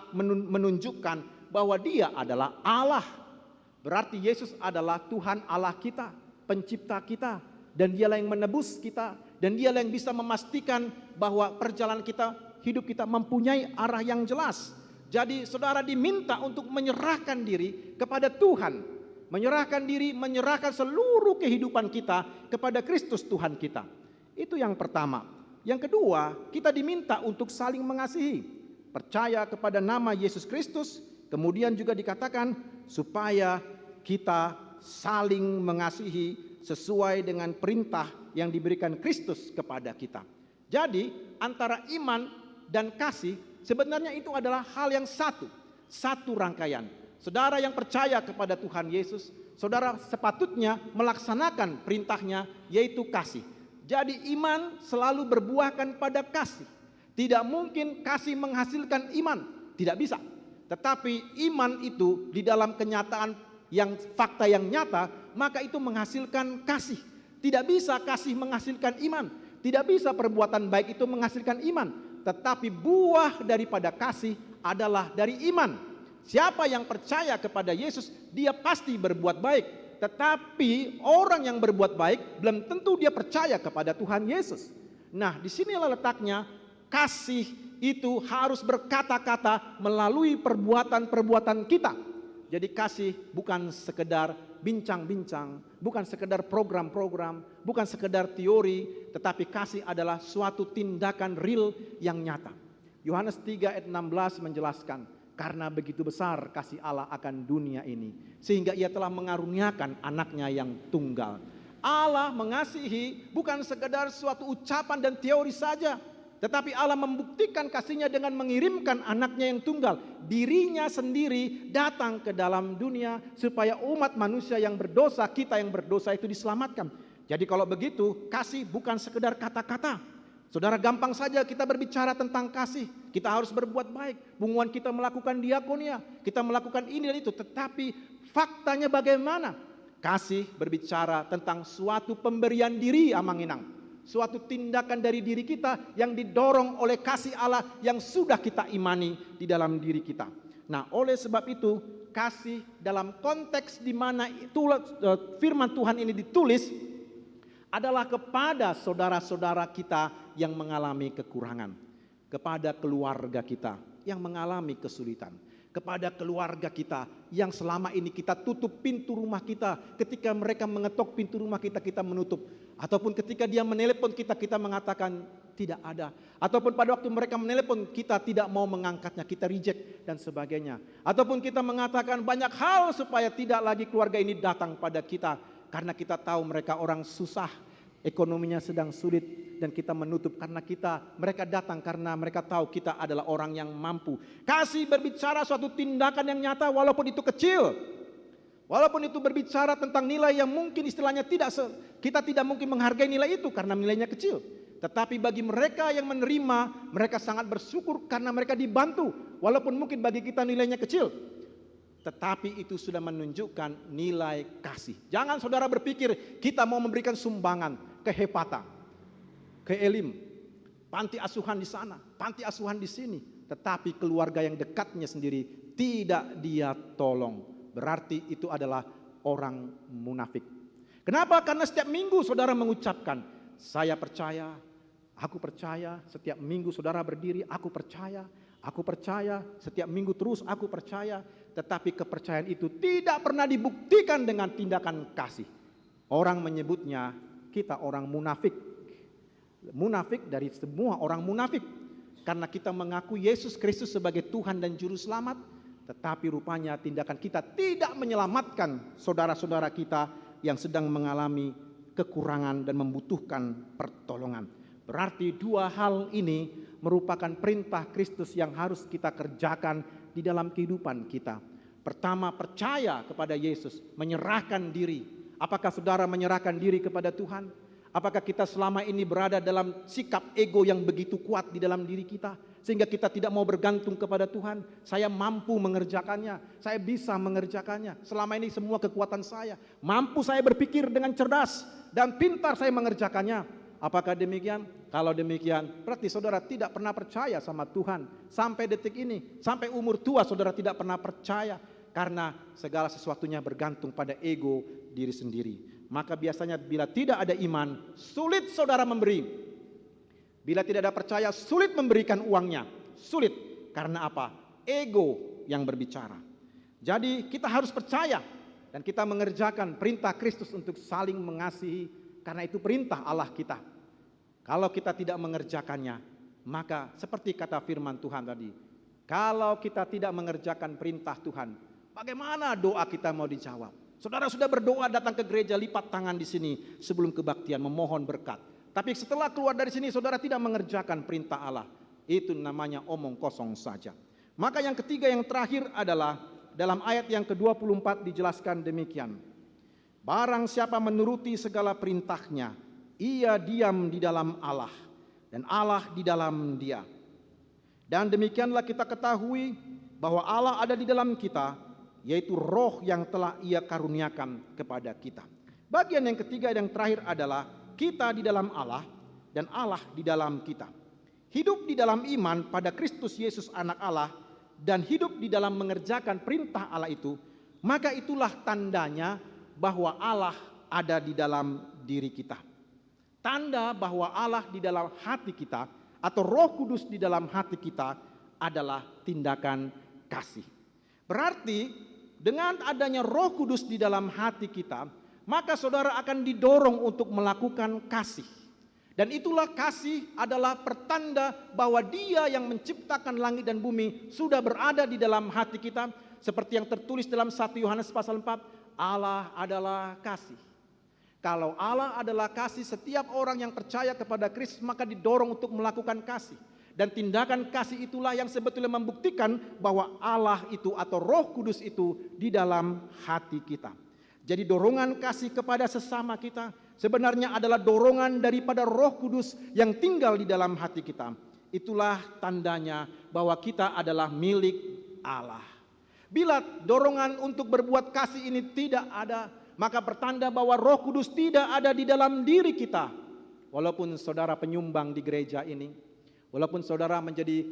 menunjukkan bahwa dia adalah Allah. Berarti Yesus adalah Tuhan Allah kita, pencipta kita. Dan dialah yang menebus kita. Dan dialah yang bisa memastikan bahwa perjalanan kita, hidup kita mempunyai arah yang jelas. Jadi saudara diminta untuk menyerahkan diri kepada Tuhan. Menyerahkan diri, menyerahkan seluruh kehidupan kita kepada Kristus Tuhan kita. Itu yang pertama. Yang kedua, kita diminta untuk saling mengasihi. Percaya kepada nama Yesus Kristus, kemudian juga dikatakan supaya kita saling mengasihi sesuai dengan perintah yang diberikan Kristus kepada kita. Jadi antara iman dan kasih sebenarnya itu adalah hal yang satu rangkaian. Saudara yang percaya kepada Tuhan Yesus, saudara sepatutnya melaksanakan perintahnya yaitu kasih. Jadi iman selalu berbuahkan pada kasih. Tidak mungkin kasih menghasilkan iman, tidak bisa. Tetapi iman itu di dalam kenyataan yang fakta yang nyata, maka itu menghasilkan kasih. Tidak bisa kasih menghasilkan iman, tidak bisa perbuatan baik itu menghasilkan iman. Tetapi buah daripada kasih adalah dari iman. Siapa yang percaya kepada Yesus, dia pasti berbuat baik. Tetapi orang yang berbuat baik belum tentu dia percaya kepada Tuhan Yesus. Nah, disinilah letaknya. Kasih itu harus berkata-kata melalui perbuatan-perbuatan kita. Jadi kasih bukan sekedar bincang-bincang, bukan sekedar program-program, bukan sekedar teori, tetapi kasih adalah suatu tindakan real yang nyata. Yohanes 3 ayat 16 menjelaskan, karena begitu besar kasih Allah akan dunia ini, sehingga ia telah mengaruniakan anaknya yang tunggal. Allah mengasihi bukan sekedar suatu ucapan dan teori saja, tetapi Allah membuktikan kasihnya dengan mengirimkan anaknya yang tunggal. Dirinya sendiri datang ke dalam dunia supaya umat manusia yang berdosa, kita yang berdosa itu diselamatkan. Jadi kalau begitu kasih bukan sekedar kata-kata. Saudara, gampang saja kita berbicara tentang kasih. Kita harus berbuat baik. Hubungan kita melakukan diakonia, kita melakukan ini dan itu. Tetapi faktanya bagaimana? Kasih berbicara tentang suatu pemberian diri, Amanginang. Suatu tindakan dari diri kita yang didorong oleh kasih Allah yang sudah kita imani di dalam diri kita. Nah, oleh sebab itu kasih dalam konteks di mana firman Tuhan ini ditulis adalah kepada saudara-saudara kita yang mengalami kekurangan, kepada keluarga kita yang mengalami kesulitan, kepada keluarga kita yang selama ini kita tutup pintu rumah kita. Ketika mereka mengetok pintu rumah kita, kita menutup. Ataupun ketika dia menelepon kita, kita mengatakan tidak ada. Ataupun pada waktu mereka menelepon kita tidak mau mengangkatnya, kita reject dan sebagainya. Ataupun kita mengatakan banyak hal supaya tidak lagi keluarga ini datang pada kita. Karena kita tahu mereka orang susah, ekonominya sedang sulit, dan kita menutup karena mereka datang karena mereka tahu kita adalah orang yang mampu. Kasih berbicara suatu tindakan yang nyata walaupun itu kecil. Walaupun itu berbicara tentang nilai yang mungkin istilahnya kita tidak mungkin menghargai nilai itu karena nilainya kecil. Tetapi bagi mereka yang menerima, mereka sangat bersyukur karena mereka dibantu. Walaupun mungkin bagi kita nilainya kecil. tetapi itu sudah menunjukkan nilai kasih. Jangan saudara berpikir kita mau memberikan sumbangan ke Hepata, ke Elim, panti asuhan di sana, panti asuhan di sini, tetapi keluarga yang dekatnya sendiri tidak dia tolong. Berarti itu adalah orang munafik. Kenapa? Karena setiap minggu saudara mengucapkan, saya percaya, aku percaya. Setiap minggu saudara berdiri, aku percaya, setiap minggu terus aku percaya. Tetapi kepercayaan itu tidak pernah dibuktikan dengan tindakan kasih. Orang menyebutnya kita orang munafik. Munafik dari semua orang munafik. Karena kita mengaku Yesus Kristus sebagai Tuhan dan Juru Selamat, tetapi rupanya tindakan kita tidak menyelamatkan saudara-saudara kita yang sedang mengalami kekurangan dan membutuhkan pertolongan. Berarti dua hal ini merupakan perintah Kristus yang harus kita kerjakan di dalam kehidupan kita. Pertama, percaya kepada Yesus, menyerahkan diri. Apakah saudara menyerahkan diri kepada Tuhan? Apakah kita selama ini berada dalam sikap ego yang begitu kuat di dalam diri kita, sehingga kita tidak mau bergantung kepada Tuhan? Saya mampu mengerjakannya, saya bisa mengerjakannya. Selama ini semua kekuatan saya, mampu saya berpikir dengan cerdas dan pintar saya mengerjakannya. Apakah demikian? Kalau demikian, berarti saudara tidak pernah percaya sama Tuhan. Sampai detik ini, sampai umur tua saudara tidak pernah percaya. Karena segala sesuatunya bergantung pada ego diri sendiri. Maka biasanya bila tidak ada iman, sulit saudara memberi. Bila tidak ada percaya, sulit memberikan uangnya. Sulit. Karena apa? Ego yang berbicara. Jadi kita harus percaya. Dan kita mengerjakan perintah Kristus untuk saling mengasihi. Karena itu perintah Allah kita. Kalau kita tidak mengerjakannya, maka seperti kata firman Tuhan tadi, kalau kita tidak mengerjakan perintah Tuhan, bagaimana doa kita mau dijawab? Saudara sudah berdoa datang ke gereja, lipat tangan di sini sebelum kebaktian memohon berkat. Tapi setelah keluar dari sini saudara tidak mengerjakan perintah Allah. Itu namanya omong kosong saja. Maka yang ketiga yang terakhir adalah dalam ayat yang ke-24 dijelaskan demikian. Barang siapa menuruti segala perintahnya, ia diam di dalam Allah dan Allah di dalam dia. Dan demikianlah kita ketahui bahwa Allah ada di dalam kita, yaitu roh yang telah ia karuniakan kepada kita. Bagian yang ketiga yang terakhir adalah kita di dalam Allah dan Allah di dalam kita. Hidup di dalam iman pada Kristus Yesus anak Allah dan hidup di dalam mengerjakan perintah Allah itu, maka itulah tandanya bahwa Allah ada di dalam diri kita. Tanda bahwa Allah di dalam hati kita atau Roh Kudus di dalam hati kita adalah tindakan kasih. Berarti dengan adanya Roh Kudus di dalam hati kita, maka saudara akan didorong untuk melakukan kasih. Dan itulah kasih adalah pertanda bahwa Dia yang menciptakan langit dan bumi sudah berada di dalam hati kita. Seperti yang tertulis dalam 1 Yohanes pasal 4, Allah adalah kasih. Kalau Allah adalah kasih, setiap orang yang percaya kepada Kristus maka didorong untuk melakukan kasih. Dan tindakan kasih itulah yang sebetulnya membuktikan bahwa Allah itu atau Roh Kudus itu di dalam hati kita. Jadi dorongan kasih kepada sesama kita sebenarnya adalah dorongan daripada Roh Kudus yang tinggal di dalam hati kita. Itulah tandanya bahwa kita adalah milik Allah. Bila dorongan untuk berbuat kasih ini tidak ada, maka pertanda bahwa Roh Kudus tidak ada di dalam diri kita. Walaupun saudara penyumbang di gereja ini, walaupun saudara menjadi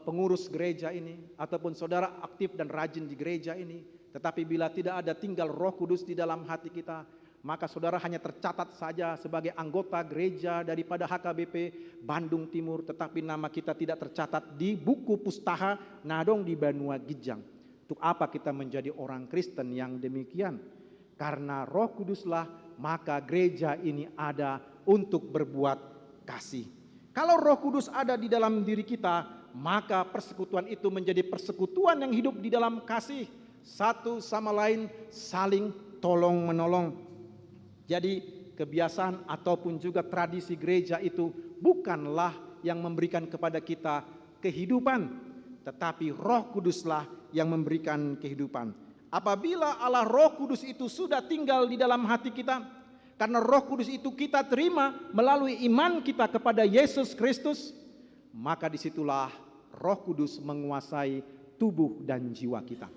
pengurus gereja ini, ataupun saudara aktif dan rajin di gereja ini, tetapi bila tidak ada tinggal Roh Kudus di dalam hati kita, maka saudara hanya tercatat saja sebagai anggota gereja daripada HKBP Bandung Timur, tetapi nama kita tidak tercatat di buku Pustaha Nadong di Banua Gijang. Untuk apa kita menjadi orang Kristen yang demikian? Karena Roh Kuduslah maka gereja ini ada untuk berbuat kasih. Kalau Roh Kudus ada di dalam diri kita, maka persekutuan itu menjadi persekutuan yang hidup di dalam kasih. Satu sama lain saling tolong menolong. Jadi kebiasaan ataupun juga tradisi gereja itu bukanlah yang memberikan kepada kita kehidupan, tetapi Roh Kuduslah yang memberikan kehidupan. Apabila Allah Roh Kudus itu sudah tinggal di dalam hati kita, karena Roh Kudus itu kita terima melalui iman kita kepada Yesus Kristus, maka disitulah Roh Kudus menguasai tubuh dan jiwa kita.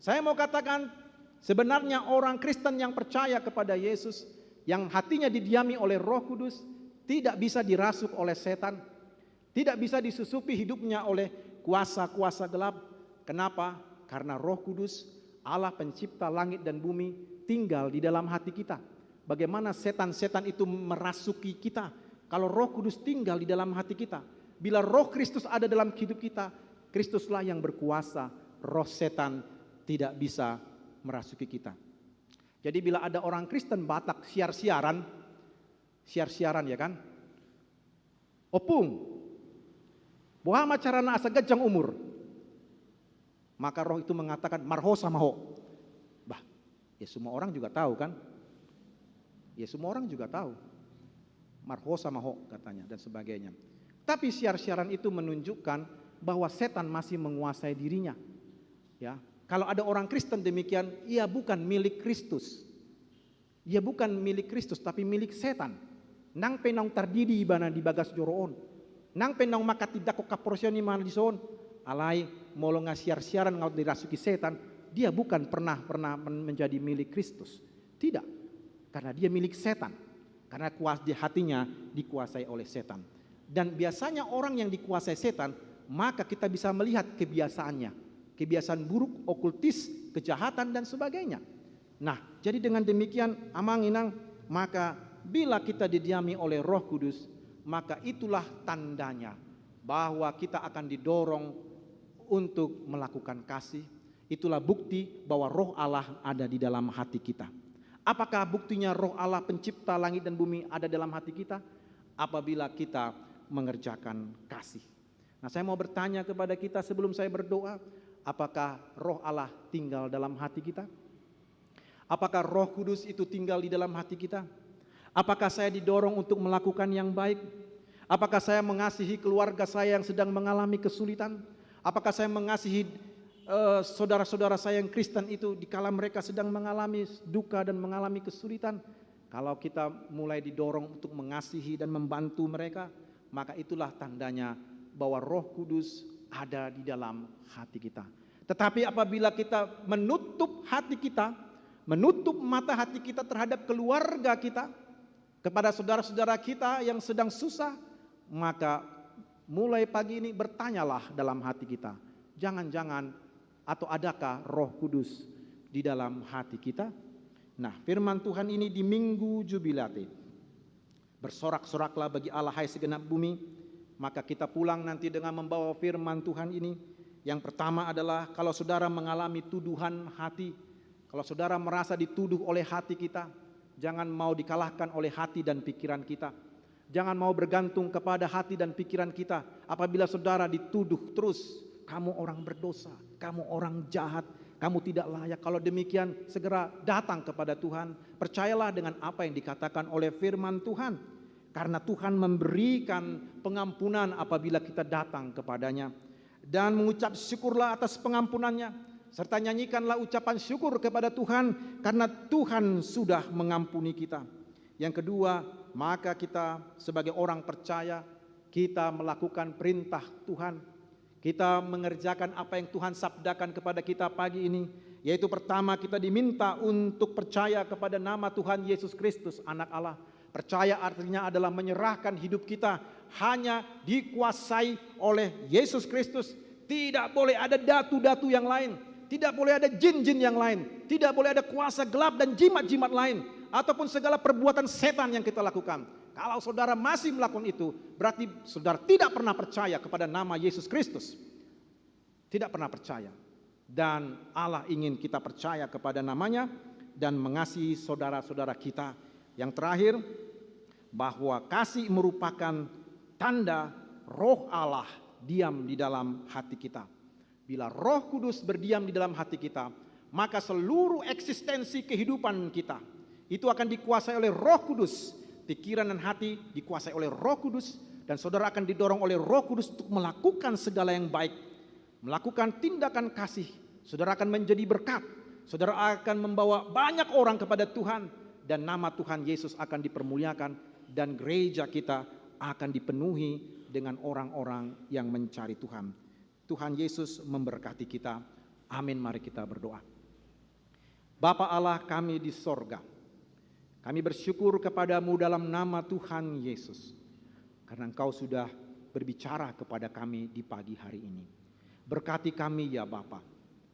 Saya mau katakan, sebenarnya orang Kristen yang percaya kepada Yesus, yang hatinya didiami oleh Roh Kudus, tidak bisa dirasuk oleh setan, tidak bisa disusupi hidupnya oleh kuasa-kuasa gelap. Kenapa? Karena Roh Kudus, Allah pencipta langit dan bumi, tinggal di dalam hati kita. Bagaimana setan-setan itu merasuki kita kalau Roh Kudus tinggal di dalam hati kita? Bila Roh Kristus ada dalam hidup kita, Kristuslah yang berkuasa, roh setan tidak bisa merasuki kita. Jadi bila ada orang Kristen Batak siar-siaran ya kan? Opung, boha macarana asa gajang umur. Maka roh itu mengatakan marho sama ho. Bah, ya semua orang juga tahu kan? Ya semua orang juga tahu. Marho sama ho katanya dan sebagainya. Tapi siar-siaran itu menunjukkan bahwa setan masih menguasai dirinya. Ya, kalau ada orang Kristen demikian, ia bukan milik Kristus. Ia bukan milik Kristus tapi milik setan. Nang penong tardidi ibana di bagas joroon. Nang penong maka tidak kok kaporsioni mana di son. Alai molo ngasiar-siaran ngaut dirasuki setan, dia bukan pernah menjadi milik Kristus. Tidak. Karena dia milik setan. Karena hatinya dikuasai oleh setan. Dan biasanya orang yang dikuasai setan, maka kita bisa melihat kebiasaannya. Kebiasaan buruk, okultis, kejahatan dan sebagainya. Nah, jadi dengan demikian amang inang, maka bila kita didiami oleh Roh Kudus, maka itulah tandanya bahwa kita akan didorong untuk melakukan kasih. Itulah bukti bahwa Roh Allah ada di dalam hati kita. Apakah buktinya Roh Allah pencipta langit dan bumi ada dalam hati kita? Apabila kita mengerjakan kasih. Nah, saya mau bertanya kepada kita sebelum saya berdoa, apakah Roh Allah tinggal dalam hati kita? Apakah Roh Kudus itu tinggal di dalam hati kita? Apakah saya didorong untuk melakukan yang baik? Apakah saya mengasihi keluarga saya yang sedang mengalami kesulitan? Apakah saya mengasihi saudara-saudara saya yang Kristen itu dikala mereka sedang mengalami duka dan mengalami kesulitan? Kalau kita mulai didorong untuk mengasihi dan membantu mereka, maka itulah tandanya bahwa Roh Kudus ada di dalam hati kita. Tetapi apabila kita menutup hati kita, menutup mata hati kita terhadap keluarga kita, kepada saudara-saudara kita yang sedang susah, maka mulai pagi ini bertanyalah dalam hati kita, jangan-jangan atau adakah Roh Kudus di dalam hati kita? Nah, firman Tuhan ini di Minggu Jubilate, bersorak-soraklah bagi Allah hai segenap bumi. Maka kita pulang nanti dengan membawa firman Tuhan ini. Yang pertama adalah kalau saudara mengalami tuduhan hati, kalau saudara merasa dituduh oleh hati kita, jangan mau dikalahkan oleh hati dan pikiran kita. Jangan mau bergantung kepada hati dan pikiran kita. Apabila saudara dituduh terus, kamu orang berdosa, kamu orang jahat, kamu tidak layak. Kalau demikian segera datang kepada Tuhan. Percayalah dengan apa yang dikatakan oleh firman Tuhan. Karena Tuhan memberikan pengampunan apabila kita datang kepadanya. Dan mengucap syukurlah atas pengampunannya. Serta nyanyikanlah ucapan syukur kepada Tuhan karena Tuhan sudah mengampuni kita. Yang kedua, maka kita sebagai orang percaya, kita melakukan perintah Tuhan. Kita mengerjakan apa yang Tuhan sabdakan kepada kita pagi ini. Yaitu pertama, kita diminta untuk percaya kepada nama Tuhan Yesus Kristus, Anak Allah. Percaya artinya adalah menyerahkan hidup kita hanya dikuasai oleh Yesus Kristus. Tidak boleh ada datu-datu yang lain. Tidak boleh ada jin-jin yang lain. Tidak boleh ada kuasa gelap dan jimat-jimat lain. Ataupun segala perbuatan setan yang kita lakukan. Kalau saudara masih melakukan itu, berarti saudara tidak pernah percaya kepada nama Yesus Kristus. Tidak pernah percaya. Dan Allah ingin kita percaya kepada namanya dan mengasihi saudara-saudara kita. Yang terakhir, bahwa kasih merupakan tanda Roh Allah diam di dalam hati kita. Bila Roh Kudus berdiam di dalam hati kita, maka seluruh eksistensi kehidupan kita itu akan dikuasai oleh Roh Kudus. Pikiran dan hati dikuasai oleh Roh Kudus, dan saudara akan didorong oleh Roh Kudus untuk melakukan segala yang baik, melakukan tindakan kasih. Saudara akan menjadi berkat, saudara akan membawa banyak orang kepada Tuhan, dan nama Tuhan Yesus akan dipermuliakan, dan gereja kita akan dipenuhi dengan orang-orang yang mencari Tuhan. Tuhan Yesus memberkati kita. Amin. Mari kita berdoa. Bapa Allah kami di sorga, kami bersyukur kepadamu dalam nama Tuhan Yesus, karena Engkau sudah berbicara kepada kami di pagi hari ini. Berkati kami ya Bapa,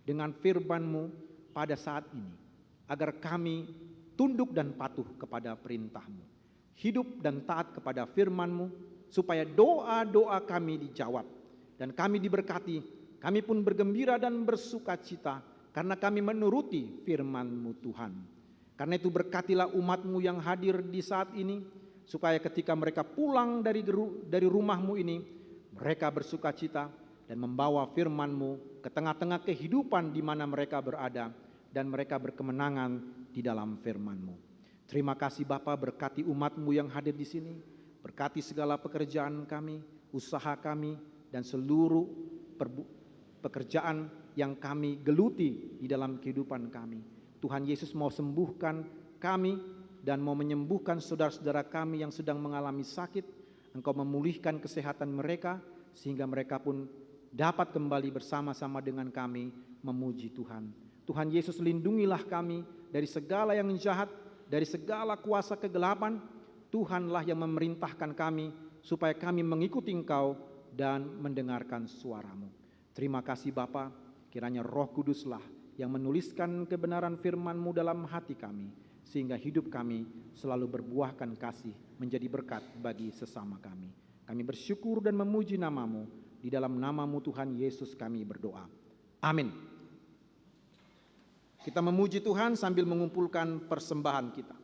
dengan firman-Mu pada saat ini, agar kami tunduk dan patuh kepada perintah-Mu, hidup dan taat kepada firman-Mu, supaya doa-doa kami dijawab, dan kami diberkati, kami pun bergembira dan bersuka cita, karena kami menuruti firman-Mu Tuhan. Karena itu berkatilah umat-Mu yang hadir di saat ini, supaya ketika mereka pulang dari rumah-Mu ini, mereka bersuka cita dan membawa firman-Mu ke tengah-tengah kehidupan di mana mereka berada, dan mereka berkemenangan di dalam firman-Mu. Terima kasih Bapa, berkati umat-Mu yang hadir di sini, berkati segala pekerjaan kami, usaha kami, dan seluruh pekerjaan yang kami geluti di dalam kehidupan kami. Tuhan Yesus mau sembuhkan kami dan mau menyembuhkan saudara-saudara kami yang sedang mengalami sakit. Engkau memulihkan kesehatan mereka sehingga mereka pun dapat kembali bersama-sama dengan kami memuji Tuhan. Tuhan Yesus, lindungilah kami dari segala yang jahat, dari segala kuasa kegelapan. Tuhanlah yang memerintahkan kami supaya kami mengikuti Engkau dan mendengarkan suara-Mu. Terima kasih Bapa, kiranya Roh Kuduslah yang menuliskan kebenaran firman-Mu dalam hati kami, sehingga hidup kami selalu berbuahkan kasih, menjadi berkat bagi sesama kami. Kami bersyukur dan memuji nama-Mu, di dalam nama-Mu Tuhan Yesus kami berdoa. Amin. Kita memuji Tuhan sambil mengumpulkan persembahan kita.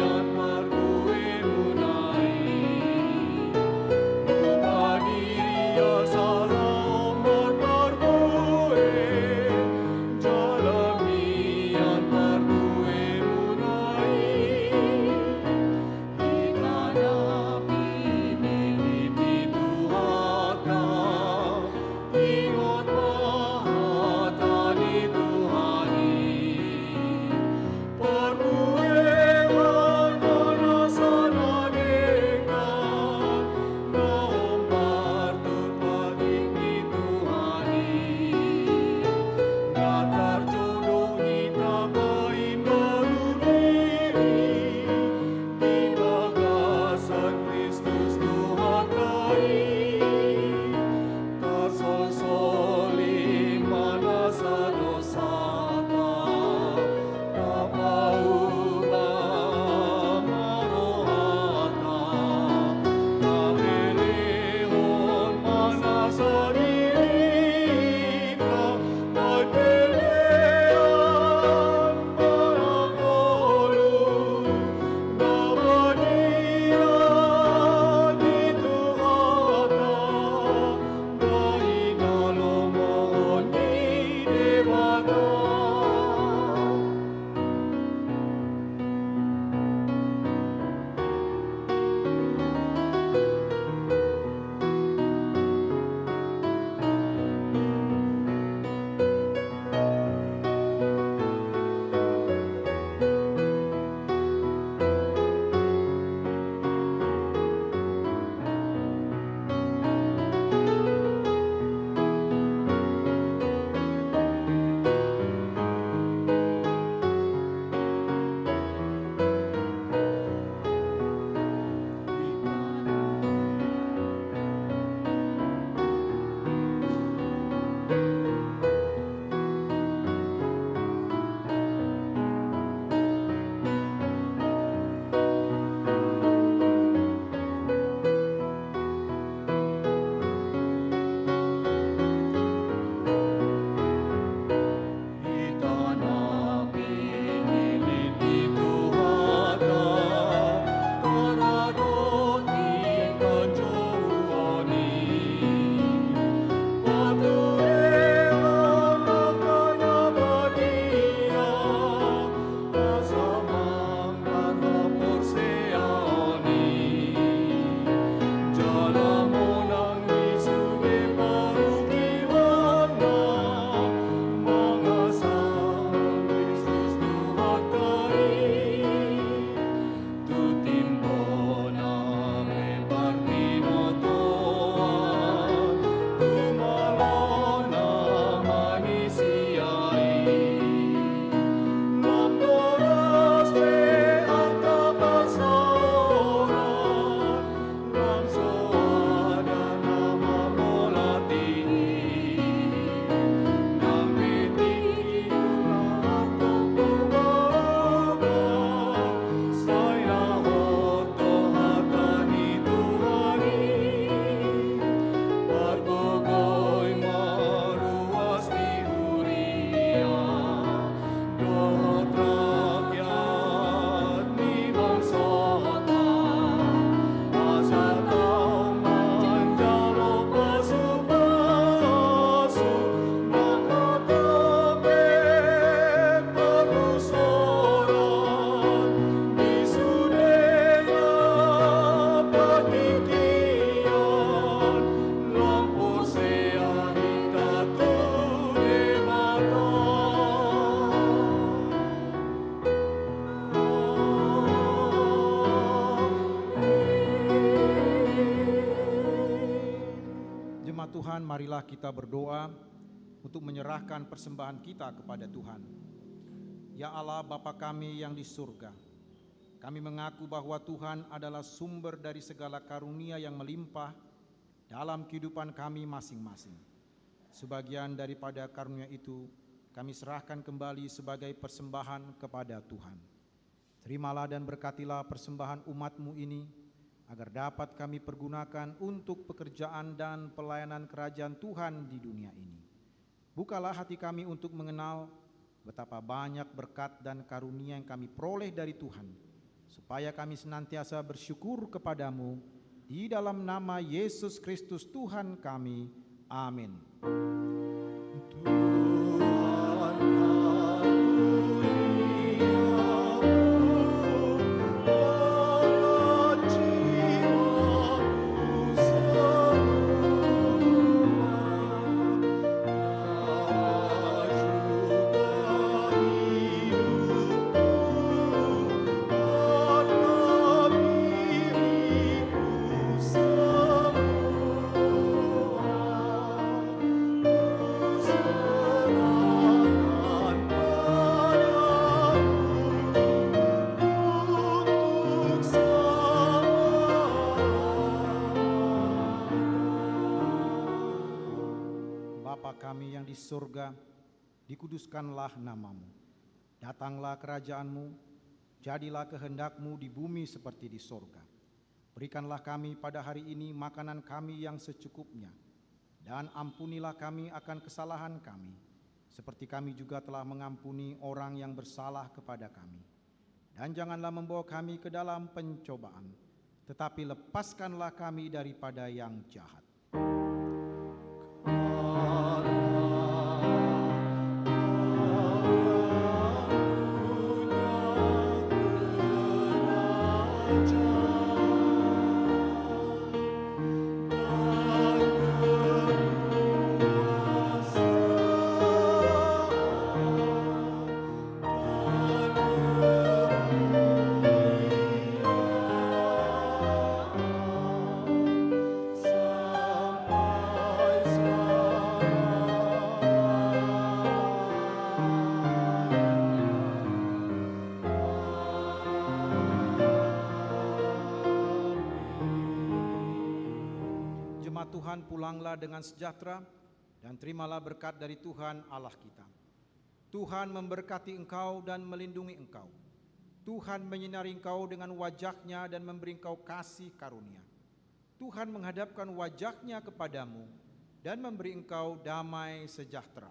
Jalani jemaat Tuhan, marilah kita berdoa untuk menyerahkan persembahan kita kepada Tuhan. Ya Allah, Bapa kami yang di surga, kami mengaku bahwa Tuhan adalah sumber dari segala karunia yang melimpah dalam kehidupan kami masing-masing. Sebagian daripada karunia itu kami serahkan kembali sebagai persembahan kepada Tuhan. Terimalah dan berkatilah persembahan umat-Mu ini, agar dapat kami pergunakan untuk pekerjaan dan pelayanan kerajaan Tuhan di dunia ini. Bukalah hati kami untuk mengenal betapa banyak berkat dan karunia yang kami peroleh dari Tuhan, supaya kami senantiasa bersyukur kepadamu, di dalam nama Yesus Kristus Tuhan kami. Amin. Bapa kami yang di surga, dikuduskanlah namamu. Datanglah kerajaan-Mu, jadilah kehendak-Mu di bumi seperti di surga. Berikanlah kami pada hari ini makanan kami yang secukupnya, dan ampunilah kami akan kesalahan kami, seperti kami juga telah mengampuni orang yang bersalah kepada kami. Dan janganlah membawa kami ke dalam pencobaan, tetapi lepaskanlah kami daripada yang jahat. Tuhan, pulanglah dengan sejahtera dan terimalah berkat dari Tuhan Allah kita. Tuhan memberkati engkau dan melindungi engkau. Tuhan menyinari engkau dengan wajah-Nya dan memberi engkau kasih karunia. Tuhan menghadapkan wajah-Nya kepadamu dan memberi engkau damai sejahtera.